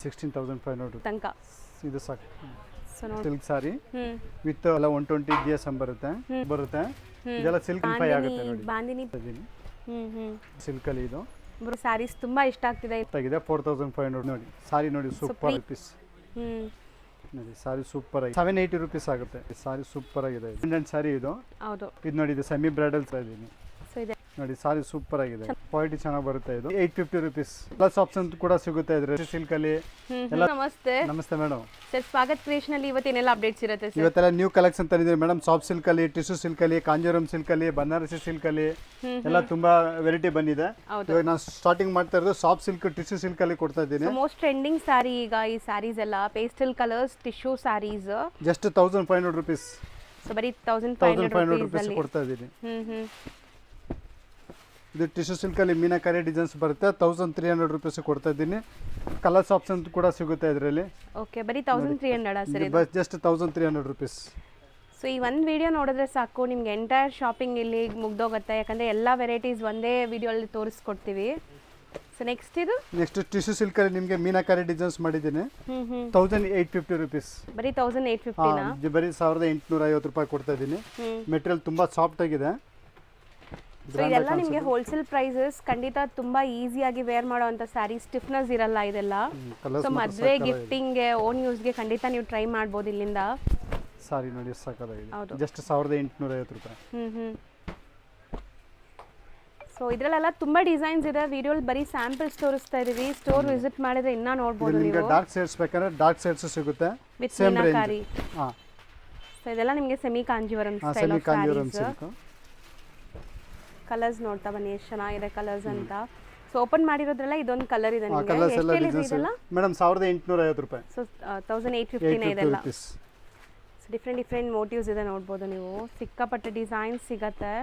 16,500 ತನಕ. ಇದು ಸಾಕು. ಸೊ ನೋಡಿ ಸಿಲ್ಕ್ ಸಾರಿ ವಿತ್ ಎಲ್ಲ 120 GSM ಬರುತ್ತೆ ಇದೆಲ್ಲ ಸಿಲ್ಕ್ ಫೈ ಆಗುತ್ತೆ ನೋಡಿ. ಬಾಂದಿನಿ ಸಿಲ್ಕ್ ಅಲ್ಲಿ ಇದು ಸ್ಯಾರೀಸ್ ತುಂಬಾ ಇಷ್ಟ ಆಗ್ತಿದೆ. 4500 ನೋಡಿ. ಸಾರಿ ನೋಡಿ ಸೂಪರ್ ಪೀಸ್ ನೋಡಿ. ಸಾರಿ ಸೂಪರ್ ಆಗಿ 780 ರೂಪೀಸ್ ಆಗುತ್ತೆ. ಸಾರಿ ಸೂಪರ್ ಆಗಿದೆ. ಇಂಡಿಯನ್ ಸಾರಿ ಇದು. ಹೌದು. ಇದು ನೋಡಿ, ಇದು ಸೆಮಿ ಬ್ರೈಡಲ್ ಇದೀನಿ ಸೊ ಇದೆ ನೋಡಿ. ಸಾರಿ ಸೂಪರ್ ಆಗಿದೆ. ಕ್ವಾಲಿಟಿ ಚೆನ್ನಾಗಿ ಬರುತ್ತೆ. ಇದು 850 ರೂಪೀಸ್ ಪ್ಲಸ್ ಆಪ್ಷನ್ ಕೂಡ ಸಿಗುತ್ತೆ ಇದ್ರೆ ಸಿಲ್ಕ್ ಅಲ್ಲಿ ಎಲ್ಲ. ನಮಸ್ತೆ. ನಮಸ್ತೆ ಮೇಡಮ್. ಸರ್ ಸ್ವಾಗತ್ ಕ್ರಿಯೇಷನ್ ಅಲ್ಲಿ ಇವತ್ತೇನೆಲ್ಲ ಅಪ್ಡೇಟ್ಸ್ ಇರುತ್ತೆ ಸರ್? ಇವತ್ತೆಲ್ಲ ನ್ಯೂ ಕಲೆಕ್ಷನ್ ತಂದಿದ್ದೀವಿ ಮೇಡಮ್. ಸಾಫ್ಟ್ ಸಿಲ್ಕ್ ಅಲ್ಲಿ, ಟಿಶ್ಯೂ ಸಿಲ್ಕ್ ಅಲ್ಲಿ, ಕಾಂಜೀವರಂ ಸಿಲ್ಕ್ ಅಲ್ಲಿ, ಬನಾರಸಿ ಸಿಲ್ಕ್ ಅಲ್ಲಿ ಎಲ್ಲ ತುಂಬಾ ವೆರೈಟಿ ಬಂದಿದೆ. ಇವಾಗ ನಾನು ಸ್ಟಾರ್ಟಿಂಗ್ ಮಾಡ್ತಾ ಇರೋದು ಸಾಫ್ಟ್ ಸಿಲ್ಕ್, ಟಿಶ್ಯೂ ಸಿಲ್ಕ್ ಅಲ್ಲಿ ಕೊಡ್ತಾ ಇದ್ದೀನಿ. ಮೋಸ್ಟ್ ಟ್ರೆಂಡಿಂಗ್ ಸಾರಿ ಈಗ ಈ ಸ್ಯಾರೀಸ್ ಎಲ್ಲ pastel colours tissue sarees just 1500 rupees. So ಬರೀ 1500 ರೂಪೀಸ್ ಕೊಡ್ತಾ ಇದ್ದೀನಿ. ಇದು ಟಿಶ್ಯೂ ಸಿಲ್ಕ್ ಅಲ್ಲಿ ಮೀನಾಕಾರಿ ಡಿಸೈನ್ಸ್ ಬರುತ್ತೆ. 1300 ರೂಪೀಸ್ ಕೊಡ್ತಾ ಇದ್ದೀನಿ. ಕಲರ್ಸ್ ಆಪ್ಷನ್ ಕೂಡ ಸಿಗುತ್ತೆ ಇದರಲ್ಲಿ. ಓಕೆ, ಬರೀ 1300 ಸರ್ ಇದು? Just 1300 rupees. ಸೊ ಈ ಒಂದು ವಿಡಿಯೋ ನೋಡಿದ್ರೆ ಸಾಕು ನಿಮ್ಗೆ ಎಂಟೈರ್ ಶಾಪಿಂಗ್ ಇಲ್ಲಿ ಮುಗ್ದೋಗುತ್ತೆ. ಯಾಕಂದ್ರೆ ಎಲ್ಲ ವೆರೈಟೀಸ್ ಒಂದೇ ವಿಡಿಯೋ ಅಲ್ಲಿ ತೋರಿಸ್ಕೊಡ್ತೀವಿ. ಸೊ ನೆಕ್ಸ್ಟ್ ಇದು ನೆಕ್ಸ್ಟ್ ಟಿಶ್ಯೂ ಸಿಲ್ಕ್ ಅಲ್ಲಿ ನಿಮಗೆ ಮೀನಾಕಾರಿ ಡಿಸೈನ್ಸ್ ಮಾಡಿದ್ದೀನಿ. 1850 ರೂಪೀಸ್. ಬರೀ 1850 ಬರೀ 1850 ರೂಪಾಯಿ ಕೊಡ್ತಾ ಇದ್ದೀನಿ. ಮೆಟೀರಿಯಲ್ ತುಂಬಾ ಸಾಫ್ಟ್ ಆಗಿದೆ. ಸೊ ಇದೆಲ್ಲ ನಿಮಗೆ ಹೋಲ್ಸೇಲ್ ಪ್ರೈಸಸ್. ಖಂಡಿತ ತುಂಬಾ ಈಸಿಯಾಗಿ ವೇರ್ ಮಾಡುವಂತ ಸ್ಯಾರಿ, ಸ್ಟಿಫ್ನೆಸ್ ಇರಲ್ಲ ಇದೆಲ್ಲ. ಸೊ ಮದುವೆ ಗಿಫ್ಟಿಂಗ್ಗೆ ಓನ್ ಯೂಸ್ಗೆ ಖಂಡಿತ ನೀವು ಟ್ರೈ ಮಾಡ್ಬೋದು ಇಲ್ಲಿಂದ. ಸಾರಿ ನೋಡಿ ಸಾಕಾಗಿದೆ. ಜಸ್ಟ್ 1850 ರೂಪಾಯಿ. ಸೊ ಇದರಲ್ಲೆಲ್ಲ ತುಂಬಾ ಡಿಸೈನ್ಸ್ ಇದೆ. ವಿಡಿಯೋಲಿ ಬರೀ ಸ್ಯಾಂಪಲ್ಸ್ ತೋರಿಸ್ತಾ ಇದೀವಿ. ಸ್ಟೋರ್ ವಿಸಿಟ್ ಮಾಡಿದ್ರೆ ಇನ್ನೂ ನೋಡಬಹುದು ನೀವು. ಡಾರ್ಕ್ ಶೇಡ್ಸ್ ಬೇಕಾದ್ರೆ ಡಾರ್ಕ್ ಶೇಡ್ಸ್ ಸಿಗುತ್ತೆ ವಿತ್ ಮೀನಾಕಾರಿ. ಸೊ ಇದೆಲ್ಲ ನಿಮಗೆ semi Kanjeevaram style of sarees. Colours ನೋಡ್ತಾ ಬನ್ನಿ ಎಷ್ಟು ಚೆನ್ನಾಗಿದೆ ಕಲರ್ಸ್ ಅಂತ. ಸೊ ಓಪನ್ ಮಾಡಿರೋದ್ರಲ್ಲ ಇದೊಂದು ಕಲರ್ ಇದೆ ನಿಮಗೆ. ಎಷ್ಟು ಹೇಳಿದ್ರಿ ಇದೆಲ್ಲ? ಮೇಡಂ 1850 ರೂಪಾಯಿ. ಸೊ 1850 ಇದೆಲ್ಲ. ಸೊ ಡಿಫ್ರೆಂಟ್ ಮೋಟಿವ್ಸ್ ಇದೆ ನೋಡಬಹುದು ನೀವು. ಸಿಕ್ಕಾಪಟ್ಟೆ ಡಿಸೈನ್ಸ್ ಸಿಗುತ್ತೆ.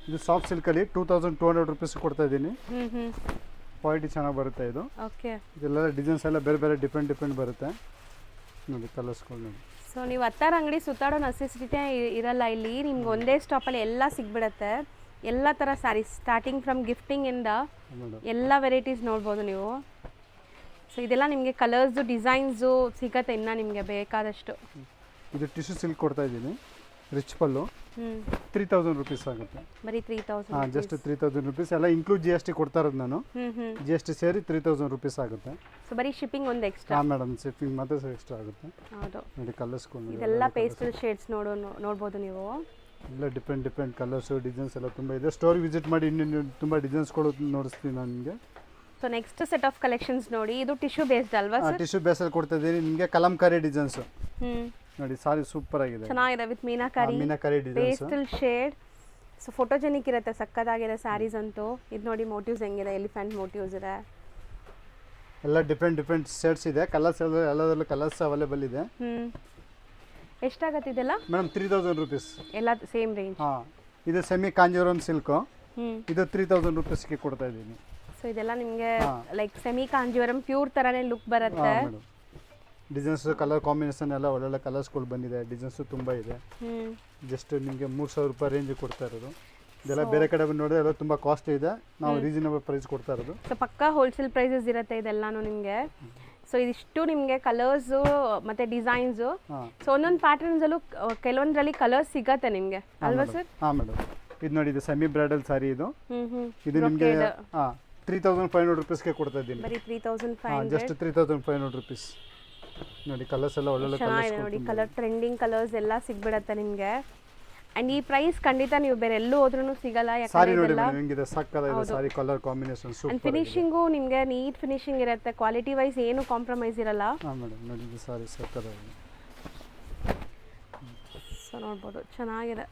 ಇದು ಸಾಫ್ಟ್ ಸಿಲ್ಕ್ ಅಲ್ಲಿ 2200 ರೂಪೀಸ್ ಕೊಡ್ತಾ ಇದ್ದೀನಿ. ಕ್ವಾಲಿಟಿ ಚೆನ್ನಾಗಿ ಬರುತ್ತೆ ಇದು. ಓಕೆ. ಇದೆಲ್ಲ ಡಿಸೈನ್ಸ್ ಎಲ್ಲ ಬೇರೆ ಬೇರೆ ಡಿಫ್ರೆಂಟ್ ಬರುತ್ತೆ ನೋಡಿ. ಕಲರ್ಸ್ಗಳು ನೋಡಿ. ಸೊ ನೀವು ಹತ್ತಾರು ಅಂಗಡಿ ಸುತ್ತಾಡೋ ನೆಸೆಸಿಟಿ ಇರಲ್ಲ ಇಲ್ಲಿ. ನಿಮ್ಗೆ ಒಂದೇ ಸ್ಟಾಪಲ್ಲಿ ಎಲ್ಲ ಸಿಗ್ಬಿಡುತ್ತೆ. ಎಲ್ಲ ಥರ ಸ್ಯಾರೀಸ್ ಸ್ಟಾರ್ಟಿಂಗ್ ಫ್ರಮ್ ಗಿಫ್ಟಿಂಗಿಂದ ಎಲ್ಲ ವೆರೈಟೀಸ್ ನೋಡ್ಬೋದು ನೀವು. ಸೊ ಇದೆಲ್ಲ ನಿಮಗೆ ಕಲರ್ಸು ಡಿಸೈನ್ಸು ಸಿಗತ್ತೆ ಇನ್ನು ನಿಮಗೆ ಬೇಕಾದಷ್ಟು. ಇದು ಟಿಶ್ಯೂ ಸಿಲ್ಕ್ ಕೊಡ್ತಾ ಇದ್ದೀನಿ. ರಿಚ್ ಪಲ್ಲು 3000 ರೂಪೀಸ್ ಆಗುತ್ತೆ. ಬರೀ 3000? ಹಾಂ, ಜಸ್ಟ್ 3000 ರೂಪೀಸ್. ಎಲ್ಲ ಇನ್ಕ್ಲೂಡ್ GST ಕೊಡ್ತಾ ಇರೋದು ನಾನು. GST ಸೇರಿ 3000 ರೂಪೀಸ್ ಆಗುತ್ತೆ. ಸೊ ಬರೀ ಶಿಪ್ಪಿಂಗ್ ಒಂದು ಎಕ್ಸ್ಟ್ರಾ? ಹಾಂ ಮೇಡಮ್, ಶಿಪ್ಪಿಂಗ್ ಮಾತ್ರ ಎಕ್ಸ್ಟ್ರಾ ಆಗುತ್ತೆ. ಹೌದು ನೋಡಿ. ಕಲರ್ಸ್ಕೊಂಡು ಇದೆಲ್ಲ ಪೇಸ್ಟಲ್ ಶೇಡ್ಸ್ ನೋಡ್ಬೋದು ನೀವು. ಎಲ್ಲ ಡಿಫ್ರೆಂಟ್ ಕಲರ್ಸು ಡಿಸೈನ್ಸ್ ಎಲ್ಲ ತುಂಬ ಇದೆ. ಸ್ಟೋರ್ ವಿಸಿಟ್ ಮಾಡಿ ಇನ್ನೂ ತುಂಬ ಡಿಸೈನ್ಸ್ಗಳು ನೋಡಿಸ್ತೀನಿ ನಾನು ನಿಮಗೆ. So next set of collections ನೋಡಿ. ಇದು ಟಿಶ್ಯೂ ಬೇಸ್ಡ್ ಅಲ್ವಾ ಸರ್? ಟಿಶ್ಯೂ ಬೇಸಲ್ಲಿ ಕೊಡ್ತಾ ಇದ್ದೀನಿ ನಿಮಗೆ. ಕಲಂಕಾರಿ ಡಿಸೈನ್ಸ್ ನೋಡಿ. ಸಾರಿ ಸೂಪರ್ ಆಗಿದೆ. ಚೆನ್ನಾಗಿದೆ with meenakari designs pastel shade. So photogenic ಇರುತ್ತೆ. ಸಕ್ಕತ್ತಾಗಿದೆ ಸ್ಯಾರೀಸ್ ಅಂತೂ. ಇದು ನೋಡಿ ಮೋಟಿವ್ಸ್ ಹೆಂಗಿದೆ. ಎಲಿಫೆಂಟ್ ಮೋಟಿವ್ಸ್ ಇದೆ. ಎಲ್ಲ ಡಿಫ್ರೆಂಟ್ ಶೇಡ್ಸ್ ಇದೆ. ಕಲರ್ಸ್ ಎಲ್ಲದರಲ್ಲೂ ಕಲರ್ಸ್ ಅವೈಲೇಬಲ್ ಇದೆ. ಎಷ್ಟಾಗತ್ತೆ ಇದೆಲ್ಲ? Madam 3000 rupees. ಎಲ್ಲ ಸೇಮ್ ರೇಂಜ್? ಹಾಂ. ಇದು ಸೆಮಿ ಕಾಂಜೀವರಂ ಸಿಲ್ಕು. ಇದು 3000 ರೂಪೀಸ್ಗೆ ಕೊಡ್ತಾ ಇದ್ದೀನಿ. ಸೊ ಇದೆಲ್ಲ ನಿಮಗೆ ಲೈಕ್ ಸೆಮಿ ಕಾಂಜೀವರಂ ಪ್ಯೂರ್ ಥರನೇ ಲುಕ್ ಬರುತ್ತೆ. ಡಿಸೈನ್ಸ್ ಕಲರ್ ಕಾಂಬಿನೇಷನ್ ಎಲ್ಲ ಒಳ್ಳೊಳ್ಳೆ ಕಲರ್ಸ್ಗಳು ಬಂದಿದೆ. ಡಿಸೈನ್ಸು ತುಂಬ ಇದೆ. ಜಸ್ಟ್ ನಿಮಗೆ 3000 ರೂಪಾಯಿ ರೇಂಜ್ ಕೊಡ್ತಾ ಇರೋದು. ಇದೆಲ್ಲ ಬೇರೆ ಕಡೆ ಬಂದು ನೋಡಿದ್ರೆ ಎಲ್ಲ ತುಂಬ ಕಾಸ್ಟ್ ಇದೆ. ನಾವು ರೀಸನಬಲ್ ಪ್ರೈಸ್ ಕೊಡ್ತಾ ಇರೋದು. ಸೊ ಪಕ್ಕಾ ಹೋಲ್ಸೇಲ್ ಪ್ರೈಸಸ್ ಇರುತ್ತೆ ಇದೆಲ್ಲಾನು ನಿಮಗೆ. ಸೊ ಇದಿಷ್ಟು ನಿಮಗೆ ಕಲರ್ಸು ಮತ್ತು ಡಿಸೈನ್ಸು. ಸೊ ಒಂದೊಂದು ಪ್ಯಾಟರ್ನ್ಸಲ್ಲೂ ಕೆಲವೊಂದರಲ್ಲಿ ಕಲರ್ಸ್ ಸಿಗತ್ತೆ ನಿಮಗೆ ಅಲ್ವಾ ಸರ್? ಹಾಂ ಮೇಡಮ್. ಇದು ನೋಡಿ, ಇದು ಸೆಮಿ ಬ್ರೈಡಲ್ ಸಾರಿ. ಇದು ನಿಮಗೆ 3500 ರೂಪೀಸ್ಗೆ ಕೊಡ್ತಾ ಇದ್ದೀನಿ. ಬರೀ 3500? ಜಸ್ಟ್ 3500 ರೂಪೀಸ್ ನೋಡಿ. ಕಲರ್ಸ್ ಎಲ್ಲ ಒಳ್ಳೊಳ್ಳೆ ಕಲರ್ಸ್ ನೋಡಿ. ಕಲರ್ ಟ್ರೆಂಡಿಂಗ್ ಕಲರ್ಸ್ ಎಲ್ಲ ಸಿಗ್ಬಿಡತ್ತೆ ನಿಮಗೆ. ಅಂಡ್ ಈ ಪ್ರೈಸ್ ಖಂಡಿತ ನೀವು ಬೇರೆ ಎಲ್ಲೂ ಹೋದ್ರೂ ಸಿಗಲ್ಲ. ಸಾರಿ ನೋಡಿ ಹೆಂಗಿದೆ, ಸಕ್ಕತ್ತಾಗಿದೆ sari. Colour combination super. And finishing ನಿಮಗೆ ನೀಟ್ ಫಿನಿಶಿಂಗ್ ಇರುತ್ತೆ. ಕ್ವಾಲಿಟಿ ವೈಸ್ ಏನು ಕಾಂಪ್ರಮೈಸ್ ಇರಲ್ಲ. ಹಾಂ ಮೇಡಮ್ ನೋಡಿ. ಇದು ಸಾರಿ ಸಕ್ಕತ್ತಾಗಿದೆ. ಸೊ ನೋಡ್ಬೋದು ಚೆನ್ನಾಗಿದೆ.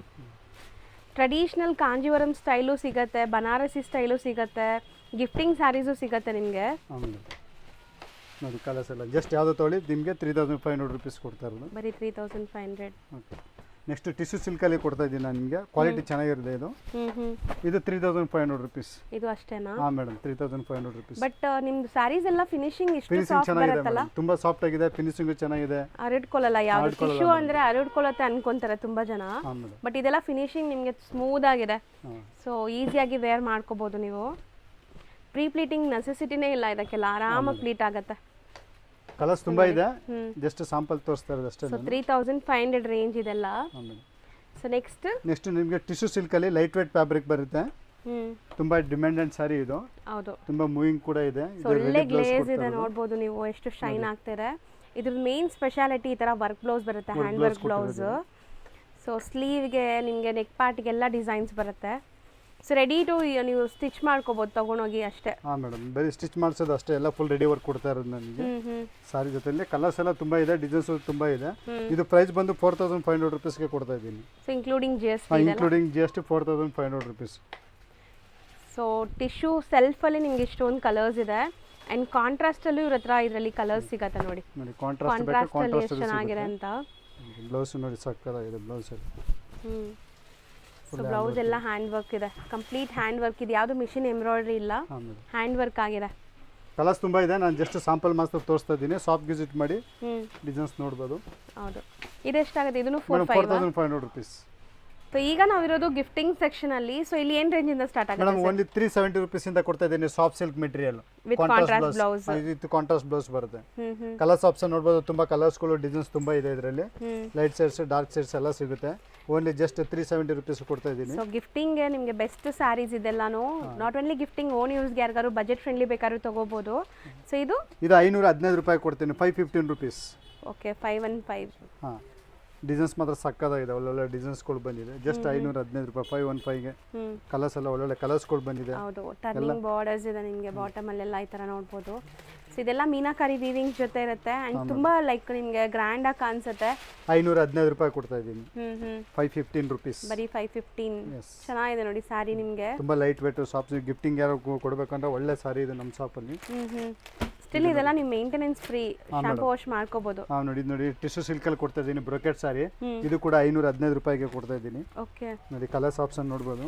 ಟ್ರೆಡಿಷ್ನಲ್ ಕಾಂಜೀವರಂ ಸ್ಟೈಲು ಸಿಗುತ್ತೆ. ಬನಾರಸಿ ಸ್ಟೈಲು ಸಿಗುತ್ತೆ. ಗಿಫ್ಟಿಂಗ್ ಸ್ಯಾರೀಸು ಸಿಗುತ್ತೆ ನಿಮಗೆ. ಹಾಂ ಮೇಡಮ್ ನೋಡಿ. ಕಲರ್ಸ್ ಎಲ್ಲ ಜಸ್ಟ್ ಯಾವುದೋ ತೊಗೊಳ್ಳಿ ನಿಮಗೆ 3500 ರೂಪೀಸ್ ಕೊಡ್ತಾ ಇರೋದು. ಬರೀ 3500. ಓಕೆ. ನೆಕ್ಸ್ಟ್ ಟಿಶ್ಯೂ ಸಿಲ್ಕಲ್ಲಿ ಕೊಡ್ತಾ ಇದ್ದೀನಿ ನಾನು ನಿಮಗೆ. ಕ್ವಾಲಿಟಿ ಚೆನ್ನಾಗಿರುತ್ತೆ ಇದು. ಇದು 3500 ರೂಪೀಸ್. ಇದು ಅಷ್ಟೇನಾ? ಹಾಂ ಮೇಡಮ್, 3500 ರೂಪೀಸ್. ಬಟ್ ನಿಮ್ದು ಸ್ಯಾರೀಸ್ ಎಲ್ಲ ಫಿನಿಶಿಂಗ್ ಇಷ್ಟು ಸಾಫ್ಟ್ ಬರುತ್ತಲ್ಲ? ತುಂಬಾ ಸಾಫ್ಟ್ ಆಗಿದೆ. ಫಿನಿಶಿಂಗ್ ಚೆನ್ನಾಗಿದೆ. ಅರಡ್ಕೊಳ್ಳಲ್ಲ. ಯಾವುದು ಟಿಶ್ಯೂ ಅಂದ್ರೆ ಅರಡ್ಕೊಳ್ಳುತ್ತೆ ಅನ್ಕೊಂತಾರೆ ತುಂಬಾ ಜನ. ಬಟ್ ಇದೆಲ್ಲ ಫಿನಿಶಿಂಗ್ ನಿಮಗೆ ಸ್ಮೂತ್ ಆಗಿದೆ. ಸೊ ಈಸಿಯಾಗಿ ವೇರ್ ಮಾಡ್ಕೋಬಹುದು ನೀವು. ಪ್ರೀ ಪ್ಲೀಟಿಂಗ್ ನೆಸೆಸಿಟಿನೇ ಇಲ್ಲ ಇದಕ್ಕೆಲ್ಲ. ಆರಾಮಾಗಿ ಪ್ಲೀಟ್ ಆಗುತ್ತೆ. ಕಲರ್ಸ್ ತುಂಬ ಇದೆ, ಜಸ್ಟ್ ಸಾಂಪಲ್ ತೋರಿಸ್ತಾ ಇರೋದು ಅಷ್ಟೇ. ಸೊ 3500 ರೇಂಜ್ ಇದೆಲ್ಲ. ಸೊ ನೆಕ್ಸ್ಟ್ ನಿಮಗೆ ಟಿಶ್ಯೂ ಸಿಲ್ಕಲ್ಲಿ ಲೈಟ್ ವೇಟ್ ಫ್ಯಾಬ್ರಿಕ್ ಬರುತ್ತೆ. ತುಂಬಾ ಡಿಮ್ಯಾಂಡೆಡ್ ಸಾರಿ ಇದು. ಹೌದು, ತುಂಬಾ ಮೂವಿಂಗ್ ಕೂಡ ಇದೆ. ಒಳ್ಳೆ ಗ್ಲೇಸ್ ಇದೆ, ನೋಡ್ಬೋದು ನೀವು ಎಷ್ಟು ಶೈನ್ ಆಗ್ತಿದೆ. ಇದ್ರ ಮೇನ್ ಸ್ಪೆಷಾಲಿಟಿ ಈ ತರ ವರ್ಕ್ ಬ್ಲೌಸ್ ಬರುತ್ತೆ, ಹ್ಯಾಂಡ್ ವರ್ಕ್ ಬ್ಲೌಸ್. ಸೊ ಸ್ಲೀವ್ಗೆ ನಿಮಗೆ ನೆಕ್ ಪಾರ್ಟ್ಗೆಲ್ಲ ಡಿಸೈನ್ಸ್ ಬರುತ್ತೆ. ಸೊ ರೆಡಿ ಟು ನೀವು ಸ್ಟಿಚ್ ಮಾಡ್ಕೋಬಹುದು ತಗೊಂಡೋಗಿ ಅಷ್ಟೇ. ಹಾಂ ಮೇಡಮ್, ಬರೀ ಸ್ಟಿಚ್ ಮಾಡಿಸೋದು ಅಷ್ಟೇ, ಎಲ್ಲ ಫುಲ್ ರೆಡಿ ವರ್ಕ್ ಕೊಡ್ತಾ ಇರೋದು ನನಗೆ. ಸಾರಿ ಜೊತೆಲಿ ಕಲರ್ಸ್ ಎಲ್ಲ ತುಂಬಾ ಇದೆ, ಡಿಸೈನ್ಸ್ ತುಂಬಾ ಇದೆ. ಇದು ಪ್ರೈಸ್ ಬಂದು 4500 ರುಪೀಸ್ಗೆ ಕೊಡ್ತಾ ಇದ್ದೀನಿ. So including GST. Including GST 4500 rupees. So tissue ಸೆಲ್ಫಲ್ಲಿ ನಿಮ್ಗೆ ಇಷ್ಟೊಂದು ಕಲರ್ಸ್ ಇದೆ. ಆ್ಯಂಡ್ ಕಾಂಟ್ರಾಸ್ಟಲ್ಲೂ ಇವ್ರ ಹತ್ರ ಇದರಲ್ಲಿ ಕಲರ್ಸ್ ಸಿಗತ್ತೆ ನೋಡಿ. ಕಾಂಟ್ರಾಸ್ಟಲ್ಲಿ ಎಷ್ಟು ಚೆನ್ನಾಗಿದೆ ಅಂತ. ಬ್ಲೌಸ್ ನೋಡಿ ಸಕ್ಕತ್ತಾಗಿದೆ ಬ್ಲೌಸ್. ಸೊ ಬ್ಲೌಸ್ ಎಲ್ಲ ಹ್ಯಾಂಡ್ ವರ್ಕ್ ಇದೆ, ಕಂಪ್ಲೀಟ್ ಹ್ಯಾಂಡ್ ವರ್ಕ್ ಇದೆ, ಯಾವುದು ಮಿಷಿನ್ ಎಂಬ್ರಾಯ್ಡ್ರಿ ಇಲ್ಲ, ಹ್ಯಾಂಡ್ ವರ್ಕ್ ಆಗಿದೆ. ಕಲರ್ಸ್ ತುಂಬ ಇದೆ, ನಾನು ಜಸ್ಟ್ ಸ್ಯಾಂಪಲ್ ಮಾತ್ರ ತೋರಿಸ್ತಾ ಇದ್ದೀನಿ. ಶಾಪ್ ವಿಸಿಟ್ ಮಾಡಿ ಡಿಸೈನ್ಸ್ ನೋಡ್ಬೋದು. ಹೌದು, ಇದೆಷ್ಟಾಗುತ್ತೆ? ಇದನ್ನು 4500 ರುಪೀಸ್. ಸೊ ಈಗ ನಾವಿರೋದು ಗಿಫ್ಟಿಂಗ್ ಸೆಕ್ಷನ್ ಅಲ್ಲಿ. ಸೊ ಇಲ್ಲಿ ಏನು ರೇಂಜ್ ಇಂದ ಸ್ಟಾರ್ಟ್ ಆಗುತ್ತೆ? ಮೇಡಮ್ ಓನ್ಲಿ 370 ರುಪೀಸ್ ಇಂದ ಕೊಡ್ತಾ ಇದ್ದೀನಿ. Soft silk material with contrast blouse. ಇದು ಕಾಂಟ್ರಾಸ್ಟ್ ಬ್ಲೌಸ್ ಬರುತ್ತೆ. ಕಲರ್ಸ್ ಆಪ್ಷನ್ ನೋಡಬಹುದು, ತುಂಬಾ ಕಲರ್ಸ್ಗಳು ಡಿಸೈನ್ಸ್ ತುಂಬಾ ಇದೆ ಇದರಲ್ಲಿ. ಲೈಟ್ ಶೇಡ್ಸ್ ಡಾರ್ಕ್ ಶೇಡ್ಸ್ ಎಲ್ಲ ಸಿಗುತ್ತೆ. ಓನ್ಲಿ ಜಸ್ಟ್ 370 ರುಪೀಸ್ ಕೊಡ್ತಾ ಇದ್ದೀನಿ. ಸೊ ಗಿಫ್ಟಿಂಗ್ ಗೆ ನಿಮಗೆ ಬೆಸ್ಟ್ ಸ್ಯಾರೀಸ್ ಇದೆಲ್ಲಾನು. ನಾಟ್ ಓನ್ಲಿ ಗಿಫ್ಟಿಂಗ್, ಓನ್ ಯೂಸ್ಗೆ ಯಾರಿಗಾರು ಬಜೆಟ್ ಫ್ರೆಂಡ್ಲಿ ಬೇಕಾದ್ರೂ ತಗೋಬಹುದು. ಸೊ ಇದು 515 ರೂಪಾಯಿ ಕೊಡ್ತೀನಿ, 515 ರುಪೀಸ್. ಓಕೆ, 515. ಹಾಂ, ಡಿಸೈನ್ಸ್ ಮಾತ್ರ ಸಕ್ಕತ್ತಾಗಿದೆ, ಒಳ್ಳೊಳ್ಳೆ ಡಿಸೈನ್ಸ್ಗಳು ಬಂದಿದೆ. ಜಸ್ಟ್ 515 ರೂಪಾಯಿ, 515ಗೆ. ಕಲರ್ಸ್ ಎಲ್ಲ ಒಳ್ಳೊಳ್ಳೆ ಕಲರ್ಸ್ಗಳು ಬಂದಿದೆ. ಹೌದು, ಟರ್ನಿಂಗ್ ಬಾರ್ಡರ್ಸ್ ಇದೆ ನಿಮಗೆ ಬಾಟಮ್ ಅಲ್ಲೆಲ್ಲ ಈ ತರ ನೋಡ್ಬೋದು. ಸೊ ಇದೆಲ್ಲ ಮೀನಾಕಾರಿ ವೀವಿಂಗ್ ಜೊತೆ ಇರುತ್ತೆ ಅಂಡ್ ತುಂಬಾ ಲೈಕ್ ನಿಮಗೆ ಗ್ರ್ಯಾಂಡ್ ಆಗಿ ಕಾಣಿಸುತ್ತೆ. 515 ರೂಪಾಯಿ ಕೊಡ್ತಾ ಇದ್ದೀನಿ. 515 ರುಪೀಸ್, ಬರೀ 515. ಚೆನ್ನಾಗಿದೆ ನೋಡಿ ಸಾರಿ, ನಿಮಗೆ ತುಂಬಾ ಲೈಟ್ ವೇಟ್. ಶಾಪ್ ಗಿಫ್ಟಿಂಗ್ ಯಾರು ಕೊಡಬೇಕಂದ್ರೆ ಒಳ್ಳೆ ಸಾರಿ ಇದೆ ನಮ್ಮ ಶಾಪಲ್ಲಿ. ಸ್ಟಿಲ್ ಇದೆಲ್ಲ ನೀವು ಮೇಂಟೆನೆನ್ಸ್ ಫ್ರೀ, ಶಾಂಪೂ ವಾಶ್ ಮಾಡ್ಕೋಬಹುದು. ಹಾಂ, ನೋಡಿ ಟಿಶ್ಯೂ ಸಿಲ್ಕ್ ಅಲ್ಲಿ ಕೊಡ್ತಾ ಇದ್ದೀನಿ ಬ್ರೊಕೆಟ್ ಸಾರಿ. ಇದು ಕೂಡ 515 ರೂಪಾಯಿಗೆ ಕೊಡ್ತಾ ಇದ್ದೀನಿ. ಓಕೆ, ನೋಡಿ ಕಲರ್ಸ್ ಆಪ್ಷನ್ ನೋಡ್ಬೋದು,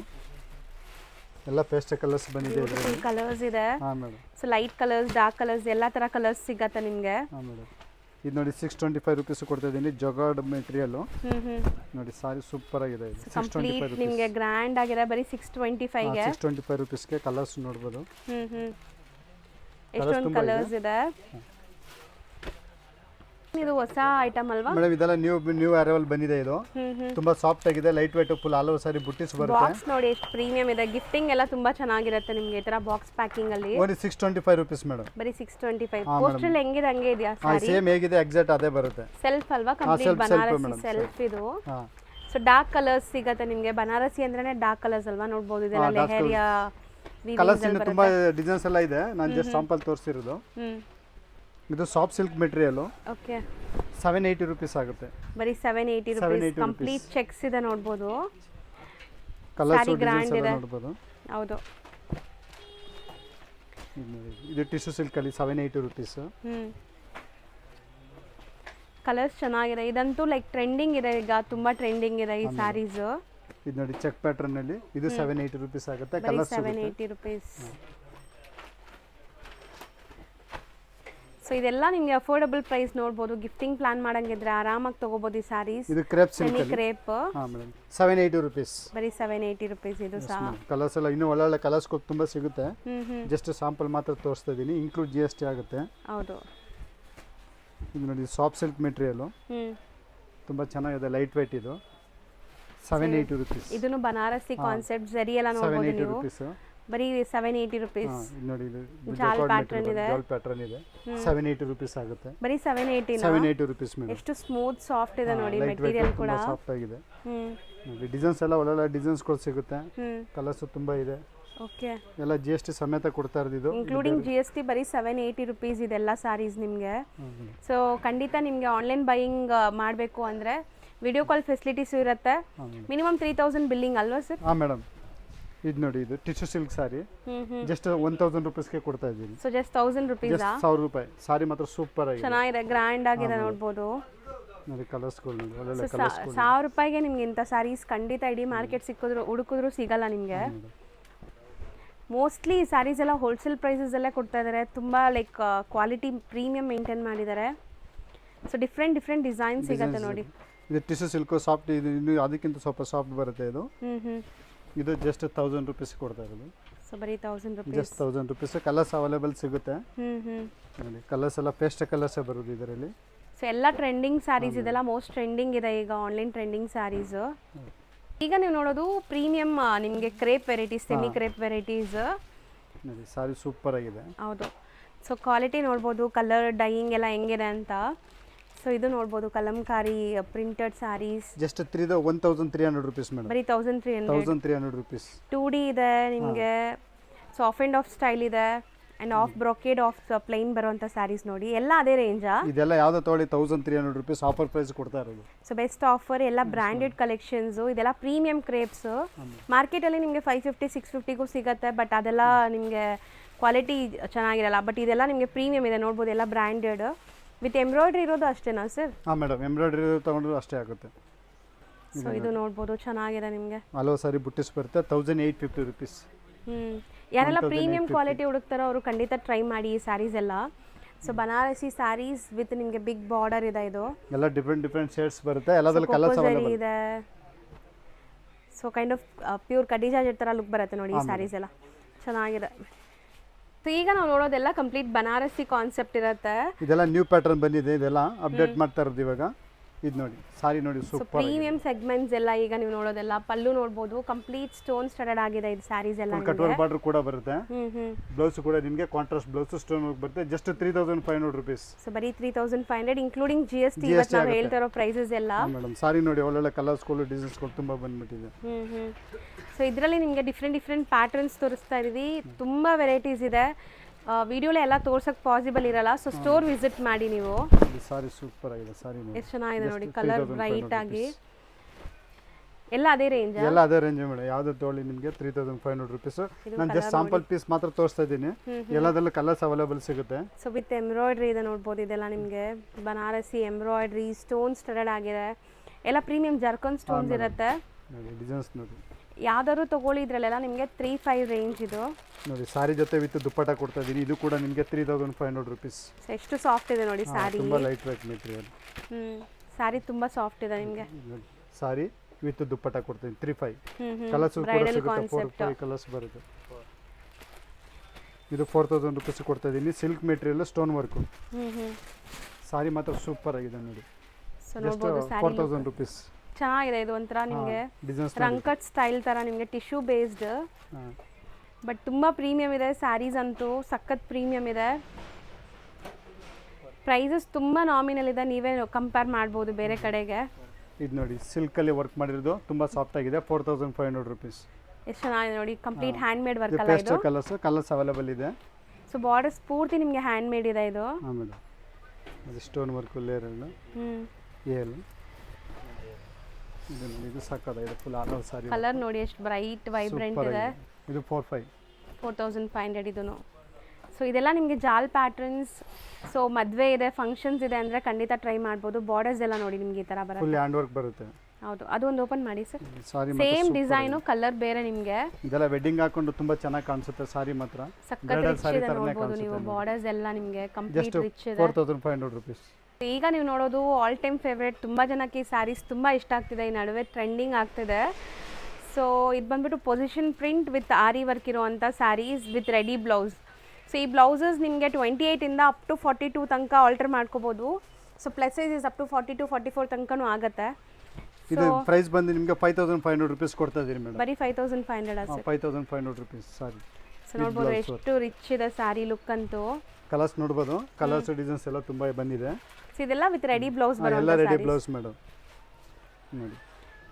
ಎಲ್ಲ ಪೇಸ್ಟ್ ಕಲರ್ಸ್ ಬಂದಿದೆ ಇದರಲ್ಲಿ. ಕಲರ್ಸ್ ಇದೆ. ಹಾಂ madam. So light colours, dark colours ಎಲ್ಲ ತರ ಕಲರ್ಸ್ ಸಿಗತ್ತೆ ನಿಮಗೆ. ಹಾಂ ಮೇಡಮ್, ಇದು ನೋಡಿ 625 ರುಪೀಸ್ ಕೊಡ್ತಾ ಇದ್ದೀನಿ. ಜಗಾರ್ಡ್ ಮೆಟೀರಿಯಲ್ ನೋಡಿ, ಸಾರಿ ಸೂಪರ್ ಆಗಿದೆ. ಇದು 625 ನಿಮಗೆ ಗ್ರ್ಯಾಂಡ್ ಆಗಿದೆ, ಬರೀ 625 ಗೆ. 625 ರುಪೀಸ್ಗೆ ಕಲರ್ಸ್ ನೋಡ್ಬೋದು. ಎಷ್ಟೊಂದು ಕಲರ್ಸ್ ಇದೆ. ಇದು ಹೊಸ ಐಟಮ್ ಅಲ್ವಾ ಮೇಡಮ್? ಇದೆಲ್ಲ ನ್ಯೂ ಅರೈವಲ್ ಬಂದಿದೆ. ಇದು ತುಂಬಾ ಸಾಫ್ಟ್ ಆಗಿದೆ, light weight, full all over sari buttis ಬರುತ್ತೆ. ಬಾಕ್ಸ್ ನೋಡಿ ಎಷ್ಟು ಪ್ರೀಮಿಯಂ ಇದೆ. ಗಿಫ್ಟಿಂಗ್ ಎಲ್ಲ ತುಂಬಾ ಚೆನ್ನಾಗಿರುತ್ತೆ ನಿಮಗೆ ಈ ತರ ಬಾಕ್ಸ್ ಪ್ಯಾಕಿಂಗ್ ಅಲ್ಲಿ. ಓನ್ಲಿ 625 ರುಪೀಸ್ ಮೇಡಮ್, ಬರೀ 625. ಪೋಸ್ಟಲ್ ಹೆಂಗಿದೆ ಹಂಗೆ ಇದೆಯಾ ಸಾರಿ? ಸೇಮ್ ಹೇಗಿದೆ ಎಕ್ಸಾಕ್ಟ್ ಅದೇ ಬರುತ್ತೆ. ಸೆಲ್ಫ್ ಅಲ್ವಾ? ಕಂಪ್ಲೀಟ್ ಬನಾರಸಿ ಸೆಲ್ಫ್ ಇದು. ಸೊ ಡಾರ್ಕ್ ಕಲರ್ಸ್ ಸಿಗುತ್ತೆ ನಿಮಗೆ. ಬನಾರಸಿ ಅಂದ್ರೇನೆ ಡಾರ್ಕ್ ಕಲರ್ಸ್ ಅಲ್ವಾ? ನೋಡಬಹುದು, ಇದೆಲ್ಲ ಲೆಹರಿಯಾ ಕಲರ್ಸ್ ಇನ್ನು ತುಂಬಾ ಡಿಸೈನ್ಸ್ ಎಲ್ಲ ಇದೆ. ನಾನು ಜಸ್ಟ್ ಸ್ಯಾಂಪಲ್ ತೋರಿಸಿರೋದು. ಇದು soft silk material. Okay, 780 rupees ಆಗುತ್ತೆ. ಬರೀ 780 ರುಪೀಸ್. ಕಂಪ್ಲೀಟ್ ಚೆಕ್ಸ್ ಇದೆ ನೋಡಬಹುದು. ಕಲರ್ಸ್ ಡಿಸೈನ್ಸ್ ಎಲ್ಲ ನೋಡಬಹುದು. ಹೌದು, ಇದು ಟಿಶ್ಯೂ ಸಿಲ್ಕ್ ಅಲ್ಲಿ 780 ರುಪೀಸ್. ಕಲರ್ಸ್ ಚೆನ್ನಾಗಿದೆ. ಇದಂತೂ ಲೈಕ್ ಟ್ರೆಂಡಿಂಗ್ ಇದೆ, ಈಗ ತುಂಬಾ ಟ್ರೆಂಡಿಂಗ್ ಇದೆ ಈ ಸ್ಯಾರೀಸ್. ಇದು ನೋಡಿ ಚೆಕ್ ಪ್ಯಾಟರ್ನ್ ಅಲ್ಲಿ. ಇದು 780 ರುಪೀಸ್ ಆಗುತ್ತೆ. Colours 780 rupees. ಸೊ ಇದೆಲ್ಲ ನಿಮಗೆ ಅಫೋರ್ಡಬಲ್ ಪ್ರೈಸ್ ನೋಡಬಹುದು. ಗಿಫ್ಟಿಂಗ್ ಪ್ಲಾನ್ ಮಾಡಂಗಿದ್ರೆ ಆರಾಮಾಗಿ ತಗೋಬಹುದು ಈ ಸ್ಯಾರೀಸ್. ಇದು ಕ್ರೇಪ್ ಸಿಲ್ಕ್ ಸೆಮಿ ಕ್ರೇಪ್. ಹಾ ಮೇಡಂ, 780 ರುಪೀಸ್. ಬರೀ 780 ರುಪೀಸ್. ಇದು ಸಹ ಕಲರ್ಸ್ ಎಲ್ಲ ಇನ್ನೂ ಒಳ್ಳೊಳ್ಳೆ ಕಲರ್ಸ್ ತುಂಬಾ ಸಿಗುತ್ತೆ. ಜಸ್ಟ್ ಸ್ಯಾಂಪಲ್ ಮಾತ್ರ ತೋರಿಸ್ತಾ ಇದೀನಿ. ಇನ್ಕ್ಲೂಡ್ GST ಆಗುತ್ತೆ. ಹೌದು, ಇದು ನೋಡಿ ಸಾಫ್ಟ್ ಸಿಲ್ಕ್ ಮೆಟೀರಿಯಲ್. ತುಂಬಾ ಚೆನ್ನಾಗಿದೆ, ಲೈಟ್ ವೇಟ್. ಇದು 780 ರುಪೀಸ್. ಇದನ್ನು ಬನಾರಸಿ ಕಾನ್ಸೆಪ್ಟ್ ಜರಿ ಎಲ್ಲ ನೋಡಬಹುದು ನೀವು. ಬರೀ 780 ರುಪೀಸ್. ನೋಡಿ, ಇದು ಜಾಲ್ ಪ್ಯಾಟರ್ನ್ ಇದೆ. ಜಾಲ್ ಪ್ಯಾಟರ್ನ್ ಇದೆ. 780 ರುಪೀಸ್ ಆಗುತ್ತೆ. ಬರೀ 780 ರುಪೀಸ್ ಮೇಡಂ. ಎಷ್ಟು ಸ್ಮೂತ್ ಸಾಫ್ಟ್ ಇದೆ ನೋಡಿ ಮೆಟೀರಿಯಲ್ ಕೂಡ. ಸಾಫ್ಟ್ ಆಗಿದೆ. ನೋಡಿ ಡಿಸೈನ್ಸ್ ಎಲ್ಲ ಒಳ್ಳೊಳ್ಳೆ ಡಿಸೈನ್ಸ್ ಗಳು ಸಿಗುತ್ತೆ. ಕಲರ್ಸ್ ತುಂಬಾ ಇದೆ. ಓಕೆ, ಎಲ್ಲ GST ಸಮೇತ ಕೊಡ್ತಾ ಇರೋದು. ಇದು ಇನ್ಕ್ಲೂಡಿಂಗ್ GST ಬರೀ 780 ರುಪೀಸ್ ಇದೆಲ್ಲ ಸಾರೀಸ್ ನಿಮಗೆ. ಸೊ ಖಂಡಿತ ನಿಮಗೆ ಆನ್ಲೈನ್ ಬೈಯಿಂಗ್ ಮಾಡಬೇಕು ಅಂದರೆ ವಿಡಿಯೋ ಕಾಲ್ ಫೆಸಿಲಿಟೀಸ್ ಇರುತ್ತೆ. ಮಿನಿಮಮ್ 3000 ಬಿಲ್ಲಿಂಗ್ ಅಲ್ವಾ ಸರ್? ಹಾಂ ಮೇಡಮ್. ಇದು ನೋಡಿ, ಇದು ಟಿಶ್ಯೂ ಸಿಲ್ಕ್ ಸಾರಿ. ಜಸ್ಟ್ 1000 ರುಪೀಸ್ಗೆ ಕೊಡ್ತಾ ಇದ್ದೀನಿ. So just 1000 rupees. 1000 ರೂಪಾಯಿ. ಸಾರಿ ಮಾತ್ರ ಸೂಪರ್ ಆಗಿದೆ, ಚೆನ್ನಾಗಿದೆ, ಗ್ರ್ಯಾಂಡ್ ಆಗಿದೆ ನೋಡ್ಬೋದು. ನೋಡಿ ಕಲರ್ಸ್ಗಳು ನೋಡಿ, ಒಳ್ಳೆ ಕಲರ್ಸ್ಗಳು. 1000 ರೂಪಾಯಿಗೆ ನಿಮ್ಗೆ ಇಂಥ ಸಾರೀಸ್ ಖಂಡಿತ ಇಡೀ ಮಾರ್ಕೆಟ್ ಸಿಕ್ಕಿದ್ರು ಹುಡುಕಿದ್ರು ಸಿಗಲ್ಲ ನಿಮಗೆ. ಮೋಸ್ಟ್ಲಿ ಸ್ಯಾರೀಸ್ ಎಲ್ಲ ಹೋಲ್ಸೇಲ್ ಪ್ರೈಸಸ್ ಅಲ್ಲೇ ಕೊಡ್ತಾ ಇದ್ದಾರೆ. ತುಂಬ ಲೈಕ್ ಕ್ವಾಲಿಟಿ ಪ್ರೀಮಿಯಂ ಮೇಂಟೈನ್ ಮಾಡಿದ್ದಾರೆ. ಸೊ ಡಿಫ್ರೆಂಟ್ ಡಿಸೈನ್ ಸಿಗುತ್ತೆ ನೋಡಿ. ಇದು ಟಿಶ್ಯೂ ಸಿಲ್ಕ್ ಸಾಫ್ಟ್. ಇದು ಇನ್ನು ಅದಕ್ಕಿಂತ ಸ್ವಲ್ಪ ಸಾಫ್ಟ್ ಬರುತ್ತೆ. ಇದು ಇದು ಜಸ್ಟ್ 1000 ರುಪೀಸ್ ಕೊಡ್ತಾ ಇರೋದು. ಸೊ ಬರೀ 1000 rupees. Just 1000 rupees. Colours available ಸಿಗುತ್ತೆ ನೋಡಿ. ಕಲರ್ಸ್ ಎಲ್ಲ ಪೇಸ್ಟ್ ಕಲರ್ಸೇ ಬರೋದು ಇದರಲ್ಲಿ. ಸೊ ಎಲ್ಲ ಟ್ರೆಂಡಿಂಗ್ ಸ್ಯಾರೀಸ್ ಇದೆಲ್ಲ ಮೋಸ್ಟ್ ಟ್ರೆಂಡಿಂಗ್ ಇದೆ ಈಗ ಆನ್ಲೈನ್ ಟ್ರೆಂಡಿಂಗ್ ಸ್ಯಾರೀಸ್. ಈಗ ನೀವು ನೋಡೋದು ಪ್ರೀಮಿಯಂ ನಿಮಗೆ crepe varieties, semi crepe varieties ನೋಡಿ. ಸಾರಿ ಸೂಪರ್ ಆಗಿದೆ. ಹೌದು. ಸೊ ಕ್ವಾಲಿಟಿ ನೋಡ್ಬೋದು, ಕಲರ್ ಡೈಯಿಂಗ್ ಎಲ್ಲ ಹೆಂಗಿದೆ ಅಂತ. ಸೊ ಇದು ನೋಡ್ಬೋದು Kalamkari printed saris. Just 1300 rupees madam. ಬರೀ 1300 ರುಪೀಸ್. 2D ಇದೆ ನಿಮಗೆ. So half and half style ಇದೆ and half brocade half plain ಬರುವಂಥ ಸ್ಯಾರೀಸ್ ನೋಡಿ. ಎಲ್ಲ ಅದೇ ರೇಂಜಾ? ಇದೆಲ್ಲ ಯಾವುದೋ ತೊಗೊಳ್ಳಿ 1300 ರುಪೀಸ್ ಆಫರ್ ಪ್ರೈಸ್ ಕೊಡ್ತಾ ಇರೋದು. So best offer. ಎಲ್ಲ ಬ್ರ್ಯಾಂಡೆಡ್ ಕಲೆಕ್ಷನ್ಸು, ಇದೆಲ್ಲ ಪ್ರೀಮಿಯಂ ಕ್ರೇಪ್ಸ್. ಮಾರ್ಕೆಟಲ್ಲಿ ನಿಮಗೆ 550 650ಗೂ ಸಿಗುತ್ತೆ, ಬಟ್ ಅದೆಲ್ಲ ನಿಮಗೆ ಕ್ವಾಲಿಟಿ ಚೆನ್ನಾಗಿರಲ್ಲ. ಬಟ್ ಇದೆಲ್ಲ ನಿಮಗೆ ಪ್ರೀಮಿಯಂ ಇದೆ ನೋಡ್ಬೋದು, ಎಲ್ಲ ಬ್ರ್ಯಾಂಡೆಡ್ ವಿತ್ ಎಂಬ್ರಾಯ್ಡ್ರಿ ಇರೋದು ಅಷ್ಟೇನಾ ಸರ್? ಹಾಂ ಮೇಡಮ್, ಎಂಬ್ರಾಯ್ಡ್ರಿ ತೊಗೊಂಡ್ರು ಅಷ್ಟೇ ಆಗುತ್ತೆ. ಸೊ ಇದು ನೋಡ್ಬೋದು ಚೆನ್ನಾಗಿದೆ ನಿಮಗೆ. ಹಲವು ಸಾರಿ ಬುಟ್ಟಿಸ್ ಬರುತ್ತೆ 1850 ರುಪೀಸ್. ಯಾರೆಲ್ಲ ಪ್ರೀಮಿಯಂ ಕ್ವಾಲಿಟಿ ಹುಡುಕ್ತಾರೋ ಅವರು ಖಂಡಿತ ಟ್ರೈ ಮಾಡಿ ಈ ಸ್ಯಾರೀಸ್ ಎಲ್ಲ. ಸೊ ಬನಾರಸಿ ಸ್ಯಾರೀಸ್ ವಿತ್ ನಿಮಗೆ ಬಿಗ್ ಬಾರ್ಡರ್ ಇದೆ. ಇದು ಎಲ್ಲ ಡಿಫ್ರೆಂಟ್ ಶೇಡ್ಸ್ ಬರುತ್ತೆ. ಎಲ್ಲದರಲ್ಲಿ ಕಲರ್ಸ್ ಅವೈಲೇಬಲ್ ಇದೆ. ಸೊ ಕೈಂಡ್ ಆಫ್ ಪ್ಯೂರ್ ಖದೀಜಾ ಜೆಟ್ ಥರ ಲುಕ್ ಬರುತ್ತೆ ನೋಡಿ ಈ ಸ್ಯಾರೀಸ್ ಎಲ್ಲ. ಚೆನ್ನಾಗಿದೆ. ಸೊ ಈಗ ನಾವು ನೋಡೋದೆಲ್ಲ ಕಂಪ್ಲೀಟ್ ಬನಾರಸಿ ಕಾನ್ಸೆಪ್ಟ್ ಇರುತ್ತೆ. ಇದೆಲ್ಲ ನ್ಯೂ ಪ್ಯಾಟರ್ನ್ ಬಂದಿದೆ. ಇದೆಲ್ಲ ಅಪ್ಡೇಟ್ ಮಾಡ್ತಾ ಇರೋದು ಇವಾಗ. ಇದು ನೋಡಿ ಸಾರಿ ನೋಡಿ ಸೂಪರ್. ಪ್ರೀಮಿಯಂ ಸೆಗ್ಮೆಂಟ್ಸ್ ಎಲ್ಲ ಈಗ ನೀವು ನೋಡೋದೆಲ್ಲ. ಪಲ್ಲು ನೋಡ್ಬೋದು, ಕಂಪ್ಲೀಟ್ ಸ್ಟೋನ್ ಸ್ಟಡೆಡ್ ಆಗಿದೆ ಇದು ಸ್ಯಾರೀಸ್ ಎಲ್ಲ. ಕಟ್ವರ್ ಬಾರ್ಡರ್ ಕೂಡ ಬರುತ್ತೆ. ಬ್ಲೌಸ್ ಕೂಡ ನಿಮಗೆ ಕಾಂಟ್ರಾಸ್ಟ್ ಬ್ಲೌಸ್ ಸ್ಟೋನ್ ಬರುತ್ತೆ. Just 3500 rupees. ಸೊ ಬರೀ 3500 ಇನ್ಕ್ಲೂಡಿಂಗ್ GST. ಇವತ್ತು ನಾವು ಹೇಳ್ತಾ ಇರೋ ಪ್ರೈಸಸ್ ಎಲ್ಲ ಮೇಡಮ್. ಸಾರಿ ನೋಡಿ ಒಳ್ಳೊಳ್ಳೆ ಕಲರ್ಸ್ಗಳು ಡಿಸೈನ್ಸ್ಗಳು ತುಂಬ ಬಂದ್ಬಿಟ್ಟಿದೆ. ಸೊ ಇದರಲ್ಲಿ ನಿಮಗೆ ಡಿಫ್ರೆಂಟ್ ಪ್ಯಾಟರ್ನ್ಸ್ ತೋರಿಸ್ತಾ ಇದೀವಿ. ತುಂಬ ವೆರೈಟೀಸ್ ಇದೆ. ವಿಡಿಯೋಲೆ ಎಲ್ಲ ತೋರ್ಸಕ್ಕೆ ಪಾಸಿಬಲ್ ಇರಲ್ಲ. ಸೊ ಸ್ಟೋರ್ ವಿಸಿಟ್ ಮಾಡಿ ನೀವು. ಸಾರಿ ಸೂಪರ್ ಆಗಿದೆ. ಸಾರಿ ನೋಡಿ ಎಷ್ಟು ಚೆನ್ನಾಗಿದೆ ನೋಡಿ. ಕಲರ್ ಬ್ರೈಟ್ ಆಗಿ ಎಲ್ಲ ಅದೇ ರೇಂಜ್. ಎಲ್ಲ ಅದೇ ರೇಂಜ್ ಮೇಡಮ್. ಯಾವ್ದು ತೊಗೊಳ್ಳಿ ನಿಮಗೆ 3500 ರುಪೀಸ್. ನಾನು ಜಸ್ಟ್ ಸ್ಯಾಂಪಲ್ ಪೀಸ್ ಮಾತ್ರ ತೋರಿಸ್ತಾ ಇದ್ದೀನಿ. ಎಲ್ಲದರಲ್ಲೂ ಕಲರ್ಸ್ ಅವೈಲೇಬಲ್ ಸಿಗುತ್ತೆ. ಸೊ ವಿತ್ ಎಂಬ್ರಾಯ್ಡ್ರಿ ಇದೆ ನೋಡ್ಬೋದು. ಇದೆಲ್ಲ ನಿಮಗೆ ಬನಾರಸಿ ಎಂಬ್ರಾಯ್ಡ್ರಿ ಸ್ಟೋನ್ ಸ್ಟಡೆಡ್ ಆಗಿದೆ. ಎಲ್ಲ ಪ್ರೀಮಿಯಂ ಜರ್ಕನ್ ಸ್ಟೋನ್ಸ್ ಇರುತ್ತೆ ನೋಡಿ. ಡಿಸೈನ್ಸ್ ನೋಡಿ. ಯಾವ್ದಾದ್ರು ತಗೊಳ್ಳಿ ಇದ್ರಲ್ಲೆಲ್ಲ ನಿಮಗೆ 3500 ರೇಂಜ್ ಇದು ನೋಡಿ. ಸಾರಿ ಜೊತೆ ವಿತ್ ದುಪ್ಪಟ್ಟ ಕೊಡ್ತಾ ಇದ್ದೀನಿ. ಇದು ಕೂಡ ನಿಮಗೆ 3500 ರುಪೀಸ್. ಎಷ್ಟು ಸಾಫ್ಟ್ ಇದೆ ನೋಡಿ ಸಾರಿ. ತುಂಬಾ ಲೈಟ್ ವೇಟ್ ಮೆಟೀರಿಯಲ್. ಸಾರಿ ತುಂಬಾ ಸಾಫ್ಟ್ ಇದೆ ನಿಮಗೆ. ಸಾರಿ ವಿತ್ ದುಪ್ಪಟ್ಟ ಕೊಡ್ತೀನಿ 3500. ಕಲರ್ಸ್ ಕೂಡ ಸಿಗುತ್ತೆ. 4 ಕಲರ್ಸ್ ಬರುತ್ತೆ. ಇದು 4000 ರುಪೀಸ್ ಕೊಡ್ತಾ ಇದ್ದೀನಿ. Silk material stone work. Sari ಮಾತ್ರ ಸೂಪರ್ ಆಗಿದೆ ನೋಡಿ. Just 4000 rupees. ಚೆನ್ನಾಗಿದೆ. ಇದು ಒಂಥರ ನಿಮಗೆ ರಂಕಟ್ ಸ್ಟೈಲ್ ಥರ ನಿಮಗೆ ಟಿಶ್ಯೂ ಬೇಸ್ಡ್. ಬಟ್ ತುಂಬ ಪ್ರೀಮಿಯಂ ಇದೆ ಸ್ಯಾರೀಸ್ ಅಂತೂ. ಸಖತ್ ಪ್ರೀಮಿಯಂ ಇದೆ. ಪ್ರೈಸಸ್ ತುಂಬ ನಾಮಿನಲ್ ಇದೆ. ನೀವೇ ಕಂಪೇರ್ ಮಾಡ್ಬೋದು ಬೇರೆ ಕಡೆಗೆ. ಇದು ನೋಡಿ ಸಿಲ್ಕಲ್ಲಿ ವರ್ಕ್ ಮಾಡಿರೋದು ತುಂಬ ಸಾಫ್ಟ್ ಆಗಿದೆ. 4500 ರುಪೀಸ್. ಎಷ್ಟು ಚೆನ್ನಾಗಿದೆ ನೋಡಿ. ಕಂಪ್ಲೀಟ್ ಹ್ಯಾಂಡ್ ಮೇಡ್ ವರ್ಕ್ ಅಲ್ಲ ಇದು. ಕಲರ್ಸ್ ಅವೈಲೇಬಲ್ ಇದೆ. ಸೊ ಬಾರ್ಡರ್ಸ್ ಪೂರ್ತಿ ನಿಮಗೆ ಹ್ಯಾಂಡ್ ಮೇಡ್ ಇದೆ ಇದು. ಹಾಂ ಮೇಡಮ್. ಅದು ಸ್ಟೋನ್ ವರ್ಕ್ ಲೇಯರ್ ಏಲ್. ಇದು ಸಾಕಾಗಿದೆ. ಫುಲ್ ಆಲ್ ಓವರ್ ಸಾರಿ. ಕಲರ್ ನೋಡಿ ಎಷ್ಟು ಬ್ರೈಟ್ ವೈಬ್ರೆಂಟ್ ಇದೆ. ಇದು 4500 ಇದೂ. ಸೊ ಇದೆಲ್ಲ ನಿಮಗೆ ಜಾಲ್ ಪ್ಯಾಟರ್ನ್ಸ್. ಸೊ ಮದುವೆ ಇದೆ, ಫಂಕ್ಷನ್ಸ್ ಇದೆ ಅಂದರೆ ಖಂಡಿತ ಟ್ರೈ ಮಾಡ್ಬೋದು. ಬಾರ್ಡರ್ಸ್ ಎಲ್ಲ ನೋಡಿ ನಿಮಗೆ ಈ ಥರ ಬರುತ್ತೆ. ಫುಲ್ ಹ್ಯಾಂಡ್ ವರ್ಕ್ ಬರುತ್ತೆ. ಹೌದು. ಅದೊಂದು ಓಪನ್ ಮಾಡಿ ಸರ್. ಸಾರಿ ಸೇಮ್ ಡಿಸೈನು, ಕಲರ್ ಬೇರೆ ನಿಮಗೆ. ಇದೆಲ್ಲ ವೆಡ್ಡಿಂಗ್ ಹಾಕೊಂಡು ತುಂಬಾ ಚೆನ್ನಾಗಿ ಕಾಣಿಸುತ್ತೆ. ಸಾರಿ ಮಾತ್ರ ಸಖತ್ ರಿಚ್ ಇದೆ ನೋಡ್ಬೋದು ನೀವು. ಬಾರ್ಡರ್ಸ್ ಎಲ್ಲ ನಿಮಗೆ ಕಂಪ್ಲೀಟ್ ರಿಚ್ ಇದೆ. 4500 ರುಪೀಸ್. ಈಗ ನೀವು ನೋಡೋದು ಆಲ್ ಟೈಮ್ ಫೇವ್ರೇಟ್. ತುಂಬ ಜನಕ್ಕೆ ಈ ಸ್ಯಾರೀಸ್ ತುಂಬ ಇಷ್ಟ ಆಗ್ತಿದೆ. ಈ ನಡುವೆ ಟ್ರೆಂಡಿಂಗ್ ಆಗ್ತಿದೆ. ಸೊ ಇದು ಬಂದ್ಬಿಟ್ಟು position print with aari work ಇರೋವಂಥ saris with ready blouse. So ಈ ಬ್ಲೌಸಸ್ ನಿಮಗೆ 28ಇಂದ ಅಪ್ ಟು 42 ತನಕ ಆಲ್ಟರ್ ಮಾಡ್ಕೋಬೋದು. So plus size is up to 42 44 ತನಕನೂ ಆಗುತ್ತೆ. ಇದು ಪ್ರೈಸ್ ಬಂದು ನಿಮಗೆ 5500 ರುಪೀಸ್ ಕೊಡ್ತಾ ಇದೀನಿ ಮೇಡಮ್. ಬರೀ 5500 ಅಷ್ಟೇ. 5500 ರುಪೀಸ್ ಸಾರಿ. ಸೊ ನೋಡ್ಬೋದು ಎಷ್ಟು ರಿಚ್ ಇದೆ ಸ್ಯಾರಿ ಲುಕ್ ಅಂತೂ. ಕಲರ್ಸ್ ನೋಡ್ಬೋದು. ಕಲರ್ಸ್ ಡಿಸೈನ್ಸ್ ಎಲ್ಲ ತುಂಬಾ ಬಂದಿದೆ. ಸೊ ಇದೆಲ್ಲ ವಿತ್ ರೆಡಿ ಬ್ಲೌಸ್ ಬರುತ್ತೆ. ಎಲ್ಲ ರೆಡಿ ಬ್ಲೌಸ್ ಮೇಡಮ್ ನೋಡಿ.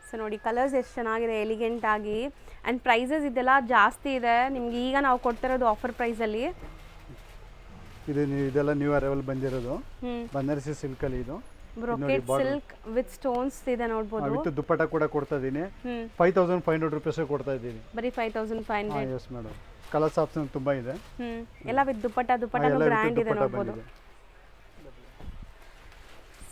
ಸೊ ನೋಡಿ ಕಲರ್ಸ್ ಎಷ್ಟು ಚೆನ್ನಾಗಿದೆ ಎಲಿಗೆಂಟ್ ಆಗಿ. ಆ್ಯಂಡ್ ಪ್ರೈಸಸ್ ಇದೆಲ್ಲ ಜಾಸ್ತಿ ಇದೆ ನಿಮ್ಗೆ. ಈಗ ನಾವು ಕೊಡ್ತಿರೋದು ಆಫರ್ ಪ್ರೈಸಲ್ಲಿ. ಇದೆಲ್ಲ ನ್ಯೂ ಅರೈವಲ್ ಬಂದಿರೋದು ಬನಾರಸಿ ಸಿಲ್ಕ್ ಅಲ್ಲಿ. ಇದು ಬ್ರೊಕೆಟ್ ಸಿಲ್ಕ್ ವಿತ್ ಸ್ಟೋನ್ಸ್ ಇದೆ ನೋಡ್ಬೋದು. ವಿತ್ ದುಪ್ಪಟ್ಟ ಕೂಡ ಕೊಡ್ತಾ ಇದೀನಿ. 5500 ರುಪೀಸ್ ಕೊಡ್ತಾ ಇದೀನಿ. ಬರೀ 5500. Yes madam. ಕಲರ್ಸ್ ಆಪ್ಷನ್ ತುಂಬಾ ಇದೆ. ಎಲ್ಲ ವಿತ್ ದುಪ್ಪಟ್ಟನು ಬ್ರ್ಯಾಂಡ್ ಇದೆ ನೋಡ್ಬೋದು.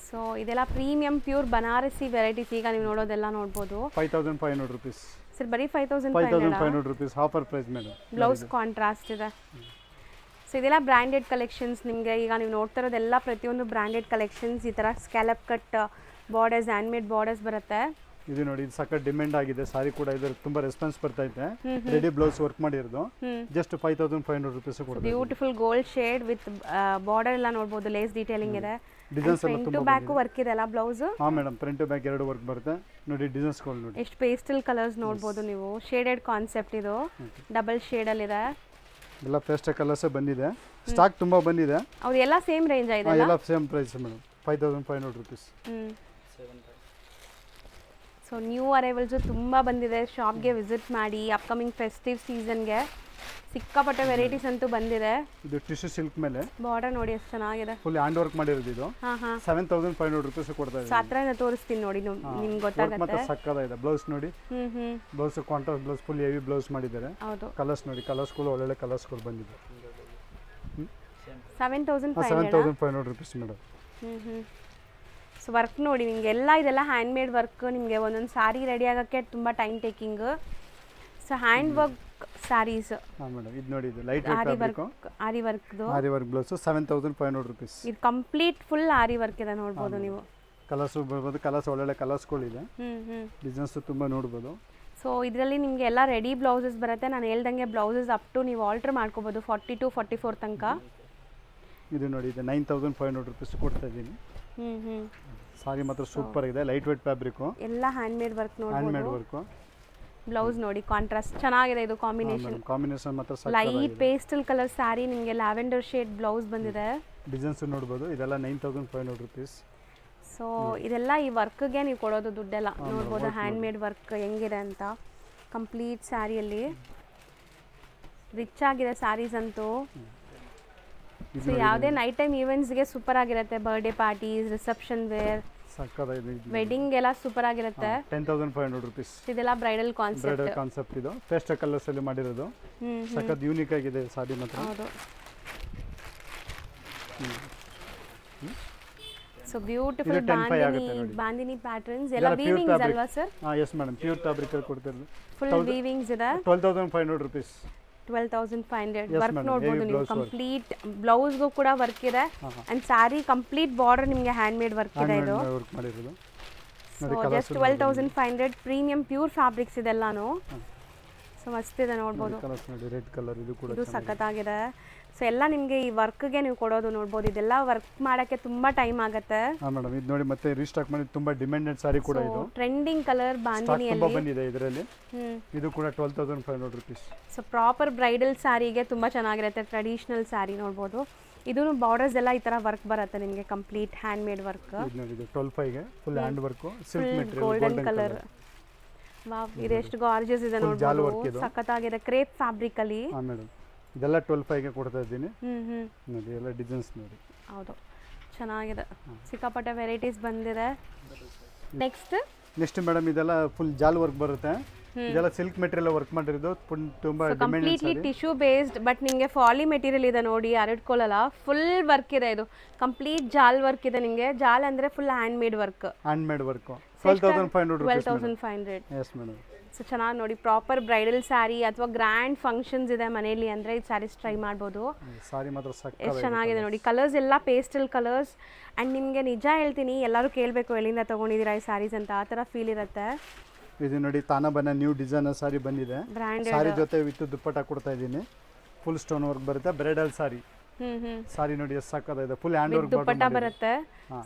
ಸೊ ಇದೆಲ್ಲ ಪ್ರೀಮಿಯಂ ಪ್ಯೂರ್ ಬನಾರಸಿ ವೆರೈಟೀಸ್. ಈಗ ನೀವು ನೋಡೋದೆಲ್ಲ ನೋಡ್ಬೋದು. 5500 ರುಪೀಸ್ ಸರ್. ಬರೀ 5500 rupees offer price madam. Blouse contrast ಇದೆ. ಸೊ ಇದೆಲ್ಲ ಬ್ರ್ಯಾಂಡೆಡ್ ಕಲೆಕ್ಷನ್ಸ್ ನಿಮಗೆ. ಈಗ ನೀವು ನೋಡ್ತಿರೋದೆಲ್ಲ ಪ್ರತಿಯೊಂದು ಬ್ರ್ಯಾಂಡೆಡ್ ಕಲೆಕ್ಷನ್ಸ್. ಈ ಥರ scallop cut borders, hand made borders ಬರುತ್ತೆ. ಇದು ನೋಡಿ ಇದು ಸಖತ್ ಡಿಮ್ಯಾಂಡ್ ಆಗಿದೆ ಸಾರಿ ಕೂಡ ಇದ್ರ ತುಂಬಾ ರೆಸ್ಪಾನ್ಸ್ ಬರ್ತಾ ಇದೆ ರೆಡಿ ಬ್ಲೌಸ್ ವರ್ಕ್ ಮಾಡಿರೋದು ಜಸ್ಟ್ 5500 ರೂಪೀಸ್ ಕೊಡ್ತೀವಿ beautiful gold shade with border ಎಲ್ಲ ನೋಡಬಹುದು ಲೇಸ್ ಡೀಟೇಲಿಂಗ್ ಇದೆ ಡಿಸೈನ್ಸ್ ಎಲ್ಲ ಫ್ರಂಟ್ ಟು ಬ್ಯಾಕ್ ವರ್ಕ್ ಇದೆ ಅಲ್ಲ ಬ್ಲೌಸ್ ಹಾ ಮೇಡಮ್ ಫ್ರಂಟ್ ಟು ಬ್ಯಾಕ್ ಎರಡು ವರ್ಕ್ ಬರುತ್ತೆ ನೋಡಿ ಡಿಸೈನ್ಸ್ ಗಳು ನೋಡಿ ಎಷ್ಟು ಪೇಸ್ಟಲ್ ಕಲರ್ಸ್ ನೋಡಬಹುದು ನೀವು ಶೇಡೆಡ್ ಕಾನ್ಸೆಪ್ಟ್ ಇದು ಡಬಲ್ ಶೇಡ್ ಅಲ್ಲಿ ಇದೆ ಎಲ್ಲ ಪೇಸ್ಟಲ್ ಕಲರ್ಸ್ ಬಂದಿದೆ ಸ್ಟಾಕ್ ತುಂಬಾ ಬಂದಿದೆ ಹೌದು ಎಲ್ಲ ಸೇಮ್ ರೇಂಜ್ ಇದೆ ಎಲ್ಲ same price madam 5500 rupees so new arrivals ತುಂಬ ಬಂದಿದೆ ಶಾಪ್ಗೆ ವಿಸಿಟ್ ಮಾಡಿ ಅಪ್ಕಮಿಂಗ್ ಫೆಸ್ಟಿವ್ ಸೀಸನ್ಗೆ ಸಿಕ್ಕಾಪಟ್ಟೆ ವೆರೈಟೀಸ್ ಅಂತೂ ಬಂದಿದೆ ಇದು ಟಿಶ್ಯೂ ಸಿಲ್ಕ್ ಮೇಲೆ ಬಾರ್ಡರ್ ನೋಡಿ ಎಷ್ಟು ಚೆನ್ನಾಗಿದೆ ಫುಲ್ ಹ್ಯಾಂಡ್ ವರ್ಕ್ ಮಾಡಿರೋದು ಇದು ಹಾಂ ಹಾಂ 7500 ರೂಪೀಸ್ ಕೊಡ್ತಾ ಇದೆ ಹತ್ರದಿಂದ ತೋರಿಸ್ತೀನಿ ನೋಡಿ ನಿಮ್ಗೆ ಗೊತ್ತಾಗುತ್ತೆ ಮತ್ತೆ ಸಕ್ಕತ್ತಾಗಿದೆ ಬ್ಲೌಸ್ ನೋಡಿ ಹ್ಞೂ blouse contrast blouse full heavy blouse ಮಾಡಿದ್ದಾರೆ ಹೌದು ಕಲರ್ಸ್ ನೋಡಿ ಕಲರ್ಸ್ಗಳು ಒಳ್ಳೊಳ್ಳೆ ಕಲರ್ಸ್ಗಳು ಬಂದಿದೆ 7500 ರೂಪೀಸ್ ಮೇಡಮ್ ಸೊ ವರ್ಕ್ ನೋಡಿ ನಿಮಗೆ ಎಲ್ಲ ಇದೆಲ್ಲ ಹ್ಯಾಂಡ್ ಮೇಡ್ ವರ್ಕ್ ನಿಮಗೆ ಒಂದೊಂದು ಸಾರಿ ರೆಡಿ ಆಗೋಕ್ಕೆ ತುಂಬ time taking so hand work sarees ಹಾಂ ಮೇಡಮ್ ಇದು ನೋಡಿ ಇದು ಲೈಟ್ ಆರಿ ವರ್ಕ್ದು ಆರಿ ವರ್ಕ್ ಬ್ಲೌಸ್ 7500 ರೂಪೀಸ್ ಇದು ಕಂಪ್ಲೀಟ್ ಫುಲ್ ಆರಿ ವರ್ಕ್ ಇದೆ ನೋಡ್ಬೋದು ನೀವು ಕಲರ್ಸ್ ಬರ್ಬೋದು ಕಲರ್ಸ್ ಒಳ್ಳೊಳ್ಳೆ ಕಲರ್ಸ್ಗಳಿದೆ ಡಿಸೈನ್ಸ್ ತುಂಬ ನೋಡ್ಬೋದು ಸೊ ಇದರಲ್ಲಿ ನಿಮಗೆ ಎಲ್ಲ ರೆಡಿ ಬ್ಲೌಸಸ್ ಬರುತ್ತೆ ನಾನು ಹೇಳ್ದಂಗೆ ಬ್ಲೌಸಸ್ ಅಪ್ ಟು ನೀವು ಆಲ್ಟರ್ ಮಾಡ್ಕೋಬೋದು 40 to 44 ತನಕ ಇದು ನೋಡಿ ಇದು 9500 ರೂಪೀಸ್ ಕೊಡ್ತಾ ಇದ್ದೀನಿ ಸಾರಿ ಮಾತ್ರ ಸೂಪರ್ ಇದೆ ಲೈಟ್ ವೇಟ್ ಫ್ಯಾಬ್ರಿಕ್ ಎಲ್ಲ hand made work hand made ನೋಡ್ಬೋದು ವರ್ಕ್ ಬ್ಲೌಸ್ ನೋಡಿ ಕಾಂಟ್ರಾಸ್ಟ್ ಚೆನ್ನಾಗಿದೆ ಇದು ಕಾಂಬಿನೇಷನ್ ಮಾತ್ರ ಲೈಟ್ ಪೇಸ್ಟಲ್ ಕಲರ್ ಸ್ಯಾರಿ ನಿಮಗೆ ಲ್ಯಾವೆಂಡರ್ ಶೇಡ್ ಬ್ಲೌಸ್ ಬಂದಿದೆ ಡಿಸೈನ್ಸ್ ನೋಡ್ಬೋದು ಇದೆಲ್ಲ 9500 ರೂಪೀಸ್ ಸೊ ಇದೆಲ್ಲ ಈ ವರ್ಕ್ಗೆ ನೀವು ಕೊಡೋದು ದುಡ್ಡೆಲ್ಲ ನೋಡ್ಬೋದು ಹ್ಯಾಂಡ್ ಮೇಡ್ ವರ್ಕ್ ಹೆಂಗಿದೆ ಅಂತ ಕಂಪ್ಲೀಟ್ ಸ್ಯಾರಿಯಲ್ಲಿ ರಿಚ್ ಆಗಿದೆ ಸ್ಯಾರೀಸ್ ಅಂತೂ ಸೊ ಯಾವುದೇ ನೈಟ್ ಟೈಮ್ ಈವೆಂಟ್ಸ್ಗೆ ಸೂಪರ್ ಆಗಿರುತ್ತೆ birthday parties reception wear wedding ಎಲ್ಲ ಸೂಪರ್ ಆಗಿರುತ್ತೆ 10500 ರೂಪೀಸ್ ಇದೆಲ್ಲ ಬ್ರೈಡಲ್ ಕಾನ್ಸೆಪ್ಟ್ ಇದು ಪೇಸ್ಟಲ್ ಕಲರ್ಸ್ ಅಲ್ಲಿ ಮಾಡಿರೋದು ಸಖತ್ ಯೂನಿಕ್ ಆಗಿದೆ ಸಾರಿ ಮಾತ್ರ ಹೌದು ಸೊ ಬ್ಯೂಟಿಫುಲ್ ಬಾಂದಿನಿ ಪ್ಯಾಟರ್ನ್ಸ್ ಎಲ್ಲ ವೀವಿಂಗ್ಸ್ ಅಲ್ವಾ sir yes madam pure fabric ಅಲ್ಲಿ ಕೊಡ್ತಿರೋದು ಫುಲ್ ವೀವಿಂಗ್ಸ್ ಇದೆ 12500 ರೂಪೀಸ್ 12500 ವರ್ಕ್ ನೋಡ್ಬೋದು ನೀವು ಕಂಪ್ಲೀಟ್ ಬ್ಲೌಸ್ಗೂ ಕೂಡ ವರ್ಕ್ ಇದೆ ಅಂಡ್ ಸ್ಯಾರಿ ಕಂಪ್ಲೀಟ್ ಬಾರ್ಡರ್ ನಿಮಗೆ ಹ್ಯಾಂಡ್ ಮೇಡ್ ವರ್ಕ್ ಇದೆ ಇದು so just 12500 premium pure fabrics ಇದೆಲ್ಲಾನು ಸೊ ಮಸ್ತ್ ಇದೆ ನೋಡ್ಬೋದು ರೆಡ್ ಕಲರ್ ಇದು ಸಖತ್ತಾಗಿದೆ ಸೊ ಎಲ್ಲ ನಿಮಗೆ ಈ ವರ್ಕ್ಗೆ ನೀವು ಕೊಡೋದು ನೋಡ್ಬೋದು ಇದೆಲ್ಲ ವರ್ಕ್ ಮಾಡೋಕ್ಕೆ ತುಂಬ ಟೈಮ್ ಆಗುತ್ತೆ ಮೇಡಮ್ ಇದು ನೋಡಿ ಮತ್ತೆ ರೀಸ್ಟಾಕ್ ಮಾಡಿ ತುಂಬಾ ಡಿಮ್ಯಾಂಡೆಡ್ ಸಾರಿ ಕೂಡ ಇದು ಟ್ರೆಂಡಿಂಗ್ ಕಲರ್ ಬಾಂದಿನಿಯಲ್ಲಿ ಬಂದಿದೆ ಇದರಲ್ಲಿ ಇದು ಕೂಡ 12500 ರೂಪೀಸ್ ಸೊ ಪ್ರಾಪರ್ ಬ್ರೈಡಲ್ ಸ್ಯಾರಿಗೆ ತುಂಬ ಚೆನ್ನಾಗಿರುತ್ತೆ ಟ್ರೆಡಿಷನಲ್ ಸ್ಯಾರಿ ನೋಡ್ಬೋದು ಇದೂ ಬಾರ್ಡರ್ಸ್ ಎಲ್ಲ ಈ ಥರ ವರ್ಕ್ ಬರುತ್ತೆ ನಿಮಗೆ ಕಂಪ್ಲೀಟ್ ಹ್ಯಾಂಡ್ ಮೇಡ್ ವರ್ಕ್ ಇದು 125 ಗೆ full hand work silk material golden colour wow ಇದೆಷ್ಟು ಗಾರ್ಜಿಯಸ್ ಇದೆ ನೋಡ್ಬೋದು ಸಖತ್ತಾಗಿದೆ ಕ್ರೇಪ್ ಫ್ಯಾಬ್ರಿಕ್ ಅಲ್ಲಿ ಮೇಡಮ್ ಇದೆಲ್ಲ 125 ಗೆ ಕೊಡ್ತಾ ಇದ್ದೀನಿ ನೋಡಿ ಎಲ್ಲ ಡಿಸೈನ್ಸ್ ನೋಡಿ ಹೌದು ಚೆನ್ನಾಗಿದೆ ಸಿಕ್ಕಾಪಟ್ಟೆ ವೆರೈಟೀಸ್ ಬಂದಿದೆ ನೆಕ್ಸ್ಟ್ ಮೇಡಮ್ ಇದೆಲ್ಲ ಫುಲ್ ಜಾಲ್ ವರ್ಕ್ ಬರುತ್ತೆ ಇದೆಲ್ಲ ಸಿಲ್ಕ್ ಮೆಟೀರಿಯಲ್ ವರ್ಕ್ ಮಾಡಿರೋದು ತುಂಬಾ ಕಂಪ್ಲೀಟ್ಲಿ ಟಿಶ್ಯೂ ಬೇಸ್ಡ್ ಬಟ್ ನಿಮಗೆ ಫಾಲಿ ಮೆಟೀರಿಯಲ್ ಇದೆ ನೋಡಿ ಅರಡ್ಕೊಳ್ಳಲ್ಲ ಫುಲ್ ವರ್ಕ್ ಇದೆ ಇದು ಕಂಪ್ಲೀಟ್ ಜಾಲ್ ವರ್ಕ್ ಇದೆ ನಿಮಗೆ ಜಾಲ್ ಅಂದ್ರೆ full hand made work 12500 yes madam so ಚೆನ್ನಾಗಿ ನೋಡಿ ಪ್ರಾಪರ್ ಬ್ರೈಡಲ್ ಸ್ಯಾರಿ ಅಥವಾ ಗ್ರ್ಯಾಂಡ್ ಫಂಕ್ಷನ್ಸ್ ಇದೆ ಮನೆಯಲ್ಲಿ ಅಂದರೆ ಈ ಸ್ಯಾರೀಸ್ ಟ್ರೈ ಮಾಡ್ಬೋದು ಸಾರಿ ಮಾತ್ರ ಎಷ್ಟು ಚೆನ್ನಾಗಿದೆ ನೋಡಿ ಕಲರ್ಸ್ ಎಲ್ಲ ಪೇಸ್ಟಲ್ ಕಲರ್ಸ್ ಆ್ಯಂಡ್ ನಿಮಗೆ ನಿಜ ಹೇಳ್ತೀನಿ ಎಲ್ಲರೂ ಕೇಳಬೇಕು ಎಲ್ಲಿಂದ ತೊಗೊಂಡಿದ್ದೀರಾ ಈ ಸ್ಯಾರೀಸ್ ಅಂತ ಆ ಥರ ಫೀಲ್ ಇರುತ್ತೆ ಇದು ನೋಡಿ ತಾನಬನ ನ್ಯೂ ಡಿಸೈನ್ ಸಾರಿ ಬಂದಿದೆ ಸಾರಿ ಜೊತೆ ವಿತ್ ದುಪ್ಪಟ್ಟ ಕೊಡ್ತಾ ಇದ್ದೀನಿ ಫುಲ್ ಸ್ಟೋನ್ ವರ್ಕ್ ಬರುತ್ತೆ ಬ್ರೈಡಲ್ ಸಾರಿ ಸಾರಿ ನೋಡಿ ಎಷ್ಟು ಸಾಕಾಗಿದೆ ಫುಲ್ ಹ್ಯಾಂಡ್ ವರ್ಕ್ ದುಪ್ಪಟ್ಟ ಬರುತ್ತೆ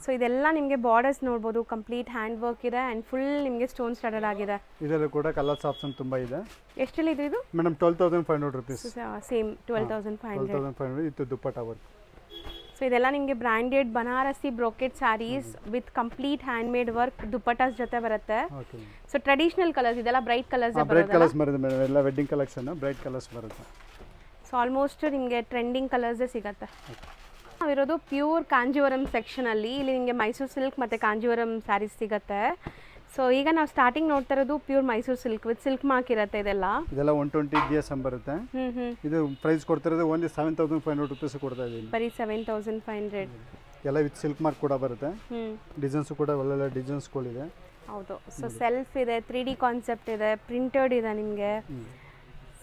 ಸೊ ಇದೆಲ್ಲ ನಿಮಗೆ ಬಾರ್ಡರ್ಸ್ ನೋಡಬಹುದು ಕಂಪ್ಲೀಟ್ ಹ್ಯಾಂಡ್ ವರ್ಕ್ ಇದೆ ಅಂಡ್ ಫುಲ್ ನಿಮಗೆ ಸ್ಟೋನ್ ಸ್ಟಡಡ್ ಆಗಿದೆ ಇದರಲ್ಲಿ ಕೂಡ ಕಲರ್ಸ್ ಆಪ್ಷನ್ ತುಂಬಾ ಇದೆ ಎಷ್ಟಲ್ಲಿ ಇದೆ ಇದು ಮೇಡಮ್ 12500 ರೂಪೀಸ್ ಸೇಮ್ 12500 ಇದು ದುಪ್ಪಟ್ಟ ವರ್ಕ್ ಸೊ ಇದೆಲ್ಲ ನಿಮಗೆ branded Banarasi brocade sarees with complete hand made work dupattas ಜೊತೆ ಬರುತ್ತೆ ಸೊ ಟ್ರೆಡಿಷನಲ್ ಕಲರ್ಸ್ ಇದೆಲ್ಲ ಬ್ರೈಟ್ ಕಲರ್ಸ್ ಬ್ರೈಟ್ ಕಲರ್ಸ್ ಬರುತ್ತೆ ಮೇಡಮ್ ಎಲ್ಲ ವೆಡ್ಡಿಂಗ್ ಕಲೆಕ್ಷನ್ ಬ್ರೈಟ್ ಕಲರ್ಸ್ ಬರುತ್ತೆ ಸೊ ಆಲ್ಮೋಸ್ಟ್ ನಿಮಗೆ ಟ್ರೆಂಡಿಂಗ್ ಕಲರ್ಸೇ ಸಿಗುತ್ತೆ ನಾವಿರೋದು ಪ್ಯೂರ್ ಕಾಂಜೀವರಂ ಸೆಕ್ಷನಲ್ಲಿ ಇಲ್ಲಿ ನಿಮಗೆ ಮೈಸೂರು ಸಿಲ್ಕ್ ಮತ್ತು ಕಾಂಜೀವರಂ ಸ್ಯಾರೀಸ್ ಸಿಗುತ್ತೆ ಸೊ ಈಗ ನಾವು ಸ್ಟಾರ್ಟಿಂಗ್ ನೋಡ್ತಾ ಇರೋದು pure Mysuru silk with silk mark ಇರುತ್ತೆ ಇದೆಲ್ಲ 120 GSM ಬರುತ್ತೆ ಇದು ಪ್ರೈಸ್ ಕೊಡ್ತಿರೋದು ಓನ್ಲಿ 7500 ರೂಪೀಸ್ ಕೊಡ್ತಾ ಇದ್ದೀನಿ ಬರೀ 7500 ಎಲ್ಲ ವಿತ್ ಸಿಲ್ಕ್ ಮಾರ್ಕ್ ಕೂಡ ಬರುತ್ತೆ ಡಿಸೈನ್ಸ್ ಕೂಡ ಒಳ್ಳೊಳ್ಳೆ ಡಿಸೈನ್ಸ್ಗಳಿದೆ ಹೌದು ಸೊ ಸೆಲ್ಫ್ ಇದೆ 3D ಕಾನ್ಸೆಪ್ಟ್ ಇದೆ ಪ್ರಿಂಟೆಡ್ ಇದೆ ನಿಮಗೆ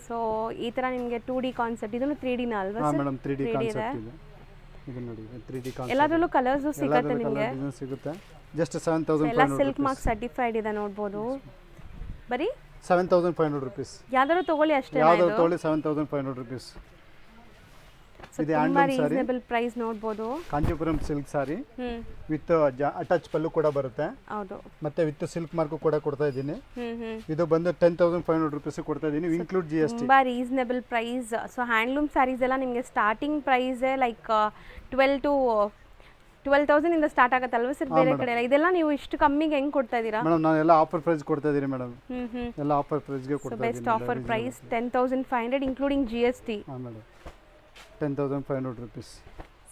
ಸೊ ಈ ಥರ ನಿಮಗೆ 2D ಕಾನ್ಸೆಪ್ಟ್ ಇದನ್ನು 3D ನ ಅಲ್ವಾ ಹಾಂ ಮೇಡಮ್ 3D ಕಾನ್ಸೆಪ್ಟ್ ಇದೆ ಇದು ನೋಡಿ 3D ಕಾನ್ಸೆಪ್ಟ್ ಎಲ್ಲದರಲ್ಲೂ ಕಲರ್ಸ್ ಸಿಗುತ್ತೆ ನಿಮಗೆ ಡಿಸೈನ್ ಸಿಗುತ್ತೆ ಜಸ್ಟ್ 7500 ಎಲ್ಲ ಸಿಲ್ಕ್ ಮಾರ್ಕ್ ಸರ್ಟಿಫೈಡ್ ಇದೆ ನೋಡ್ಬೋದು. ಬರೀ 7500 rupees. ಯಾವ್ದಾದ್ರು ತಗೊಳ್ಳಿ ಅಷ್ಟೇ. ಯಾವ್ದಾದ್ರು ತೊಗೊಳ್ಳಿ 7500 rupees. ಇದು ತುಂಬಾ ಹ್ಯಾಂಡ್ಲೂಮ್ ಸಾರಿ, ರೀಸನೇಬಲ್ ಪ್ರೈಸ್ ನೋಡ್ಬೋದು. Kanchipuram silk sari with attach pallu ಕೂಡ ಬರುತ್ತೆ. ಹೌದು. ಮತ್ತೆ ವಿತ್ ಸಿಲ್ಕ್ ಮಾರ್ಕ್ ಕೂಡ ಕೊಡ್ತಾ ಇದ್ದೀನಿ. ಹ್ಮ್ ಇದು ಬಂದು 10500 rupees ಕೊಡ್ತಾ ಇದ್ದೀನಿ, ಇನ್ಕ್ಲೂಡ್ GST. ತುಂಬಾ reasonable price. So handloom sarees ಎಲ್ಲ ನಿಮಗೆ ಸ್ಟಾರ್ಟಿಂಗ್ ಪ್ರೈಸ್ ಲೈಕ್ 12,000 ಇಂದ ಸ್ಟಾರ್ಟ್ ಆಗುತ್ತಲ್ವಾ ಸರ್ ಬೇರೆ ಕಡೆ ಎಲ್ಲ? ಇದೆಲ್ಲ ನೀವು ಇಷ್ಟು ಕಮ್ಮಿಗೆ ಹೆಂಗ್ ಕೊಡ್ತಾ ಇದ್ದೀರಾ? ಮೇಡಮ್ ನಾನು ಎಲ್ಲ ಆಫರ್ ಪ್ರೈಸ್ ಕೊಡ್ತಾ ಇದ್ದೀನಿ ಮೇಡಮ್. ಎಲ್ಲ ಆಫರ್ ಪ್ರೈಸ್ಗೆ ಕೊಡ್ತಾ ಇದ್ದೀನಿ. Best offer price 10,500 including GST. ಹಾಂ ಮೇಡಮ್, 10500 rupees.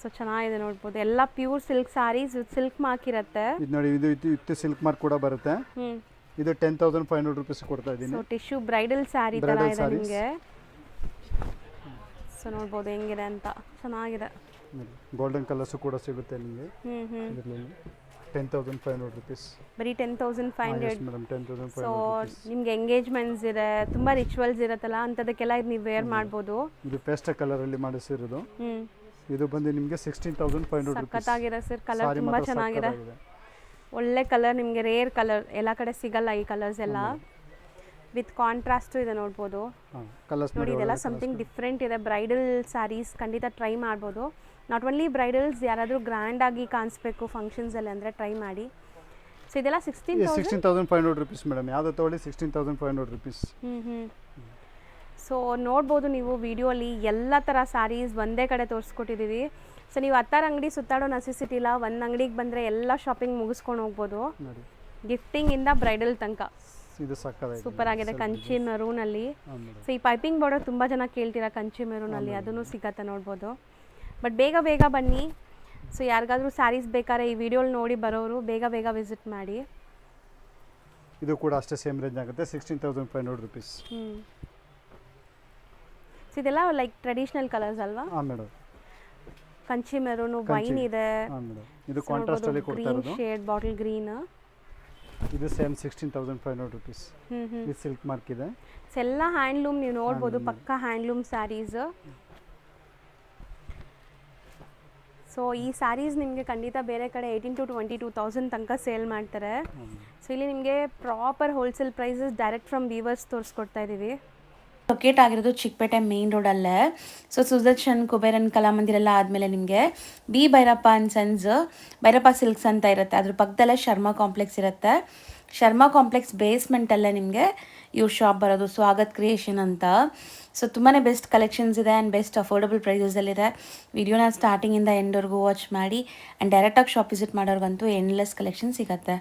ಸೊ ಚೆನ್ನಾಗಿದೆ ನೋಡ್ಬೋದು. ಎಲ್ಲ pure silk sarees with silk mark ಇರುತ್ತೆ. ಇದು ನೋಡಿ, ಇದು ವಿತ್ ಸಿಲ್ಕ್ ಮಾರ್ಕ್ ಕೂಡ ಬರುತ್ತೆ. ಇದು 10500 rupees ಕೊಡ್ತಾ ಇದ್ದೀನಿ. ಸೊ ಟಿಶ್ಯೂ ಬ್ರೈಡಲ್ ಸ್ಯಾರಿ ತರ ಇದೆ ನಿಮಗೆ. ಸೊ ನೋಡ್ಬೋದು ಹೆಂಗಿದೆ ಅಂತ, ಚೆನ್ನಾಗಿದೆ. ಗೋಲ್ಡನ್ ಕಲರ್ಸ್ ಕೂಡ ಸಿಗುತ್ತೆ ನಿಮಗೆ. ಇದರಲ್ಲಿ 10500 rupees. ಬರೀ 10,500. ಮೇಡಮ್ 10500 ಸೊ ನಿಮ್ಗೆ ಎಂಗೇಜ್ಮೆಂಟ್ಸ್ ಇದೆ, ತುಂಬಾ ರಿಚುವಲ್ಸ್ ಇರುತ್ತಲ್ಲ, ಅಂಥದಕ್ಕೆಲ್ಲ ಇದು ನೀವು ವೇರ್ ಮಾಡ್ಬೋದು. ಇದು ಪೇಸ್ಟಲ್ ಕಲರ್ ಅಲ್ಲಿ ಮಾಡಿಸಿರೋದು. ಇದು ಬಂದು ನಿಮಗೆ 16,500 rupees. ಸಖತ್ತಾಗಿದೆ ಸರ್, ಕಲರ್ ತುಂಬಾ ಚೆನ್ನಾಗಿದೆ. ಒಳ್ಳೆ ಕಲರ್, ನಿಮಗೆ ರೇರ್ ಕಲರ್, ಎಲ್ಲ ಕಡೆ ಸಿಗಲ್ಲ ಈ ಕಲರ್ಸ್ ಎಲ್ಲ. ವಿತ್ ಕಾಂಟ್ರಾಸ್ಟು ಇದೆ ನೋಡ್ಬೋದು. ನೋಡಿ ಇದೆಲ್ಲ ಸಮಥಿಂಗ್ ಡಿಫ್ರೆಂಟ್ ಇದೆ. ಬ್ರೈಡಲ್ ಸ್ಯಾರೀಸ್ ಖಂಡಿತ ಟ್ರೈ ಮಾಡ್ಬೋದು. ನಾಟ್ ಓನ್ಲಿ ಬ್ರೈಡಲ್ಸ್, ಯಾರಾದರೂ ಗ್ರ್ಯಾಂಡ್ ಆಗಿ ಕಾಣಿಸ್ಬೇಕು ಫಂಕ್ಷನ್ಸಲ್ಲಿ ಅಂದರೆ ಟ್ರೈ ಮಾಡಿ. ಸೊ ಇದೆಲ್ಲ 16,500 rupees ಮೇಡಮ್. ಯಾವ್ದು ತೊಗೊಳ್ಳಿ 16,500 rupees. ಸೊ ನೋಡ್ಬೋದು ನೀವು ವಿಡಿಯೋಲಿ ಎಲ್ಲ ಥರ ಸ್ಯಾರೀಸ್ ಒಂದೇ ಕಡೆ ತೋರಿಸ್ಕೊಟ್ಟಿದ್ದೀವಿ. ಸೊ ನೀವು 10 ಅಂಗಡಿ ಸುತ್ತಾಡೋ ನೆಸೆಸಿಟಿ ಇಲ್ಲ, ಒಂದು ಅಂಗಡಿಗೆ ಬಂದರೆ ಎಲ್ಲ ಶಾಪಿಂಗ್ ಮುಗಿಸ್ಕೊಂಡು ಹೋಗ್ಬೋದು. ಗಿಫ್ಟಿಂಗಿಂದ ಬ್ರೈಡಲ್ ತನಕ ಇದು ಸಕ್ಕತ್ತಾಗಿದೆ, ಸೂಪರ್ ಆಗಿದೆ. ಕಂಚಿ ಮೆರೂನಲ್ಲಿ. ಸೊ ಈ ಪೈಪಿಂಗ್ ಬಾರ್ಡರ್ ತುಂಬ ಜನ ಕೇಳ್ತೀರಾ ಕಂಚಿ ಮೆರೂನಲ್ಲಿ, ಅದನ್ನು ಸಿಗತ್ತೆ ನೋಡ್ಬೋದು. ಬಟ್ ಬೇಗ ಬೇಗ ಬನ್ನಿ. ಸೊ ಯಾರಿಗಾದ್ರೂ ಸ್ಯಾರೀಸ್ ಬೇಕಾದ್ರೆ ಈ ವಿಡಿಯೋಲಿ ನೋಡಿ ಬರೋರು ಬೇಗ ಬೇಗ ವಿಸಿಟ್ ಮಾಡಿ. ಇದು ಕೂಡ ಅಷ್ಟೇ ಸೇಮ್ ರೇಂಜ್ ಆಗುತ್ತೆ, 16,500 rupees. ಸೊ ಇದೆಲ್ಲ ಲೈಕ್ ಟ್ರೆಡಿಷನಲ್ ಕಲರ್ಸ್ ಅಲ್ವಾ? ಹಾಂ ಮೇಡಮ್. ಕಂಚಿ ಮೆರೂನು, ವೈನ್ ಇದೆ. ಹಾಂ ಮೇಡಮ್. ಇದು ಕಾಂಟ್ರಾಸ್ಟ್ ಅಲ್ಲಿ ಕೊಡ್ತಾ ಇರೋದು. Green shade, bottle green. ಇದು ಸೇಮ್ 16,500 rupees. ಇದು ಸಿಲ್ಕ್ ಮಾರ್ಕ್ ಇದೆ. ಸೊ ಎಲ್ಲ ಹ್ಯಾಂಡ್ಲೂಮ್ ನೀವು ನೋಡ್ಬೋದು, ಪಕ್ಕಾ ಹ್ಯಾಂಡ್ಲೂಮ್ ಸ್ಯಾರೀಸ್. ಸೊ ಈ ಸ್ಯಾರೀಸ್ ನಿಮಗೆ ಖಂಡಿತ ಬೇರೆ ಕಡೆ 18,000 to 22,000 ತನಕ ಸೇಲ್ ಮಾಡ್ತಾರೆ. ಸೊ ಇಲ್ಲಿ ನಿಮಗೆ proper wholesale prices direct from weavers ತೋರಿಸ್ಕೊಡ್ತಾ ಇದ್ದೀವಿ. ಲೊಕೇಟ್ ಆಗಿರೋದು ಚಿಕ್ಕಪೇಟೆ ಮೇನ್ ರೋಡಲ್ಲೇ. ಸೊ ಸುದರ್ಶನ್, ಕುಬೇರನ್ ಕಲಾಮಂದಿರ ಎಲ್ಲ ಆದಮೇಲೆ ನಿಮಗೆ B Bhairappa and sons, Bhairappa silks ಅಂತ ಇರುತ್ತೆ. ಅದ್ರ ಪಕ್ಕದಲ್ಲೇ ಶರ್ಮಾ ಕಾಂಪ್ಲೆಕ್ಸ್ ಇರುತ್ತೆ. ಶರ್ಮಾ ಕಾಂಪ್ಲೆಕ್ಸ್ ಬೇಸ್ಮೆಂಟಲ್ಲೇ ನಿಮಗೆ ಇವ್ರ ಶಾಪ್ ಬರೋದು, ಸ್ವಾಗತ್ ಕ್ರಿಯೇಷನ್ ಅಂತ. ಸೊ ತುಂಬಾ ಬೆಸ್ಟ್ ಕಲೆಕ್ಷನ್ಸ್ ಇದೆ ಆ್ಯಂಡ್ ಬೆಸ್ಟ್ ಅಫೋರ್ಡಬಲ್ ಪ್ರೈಸಸಲ್ಲಿದೆ. ವಿಡಿಯೋನ ಸ್ಟಾರ್ಟಿಂಗಿಂದ ಎಂಡ್ವರೆಗೂ ವಾಚ್ ಮಾಡಿ. ಆ್ಯಂಡ್ ಡೈರೆಕ್ಟಾಗಿ ಶಾಪ್ ವಿಸಿಟ್ ಮಾಡೋರ್ಗಂತೂ ಎಂಡ್ಲೆಸ್ ಕಲೆಕ್ಷನ್ ಸಿಗುತ್ತೆ.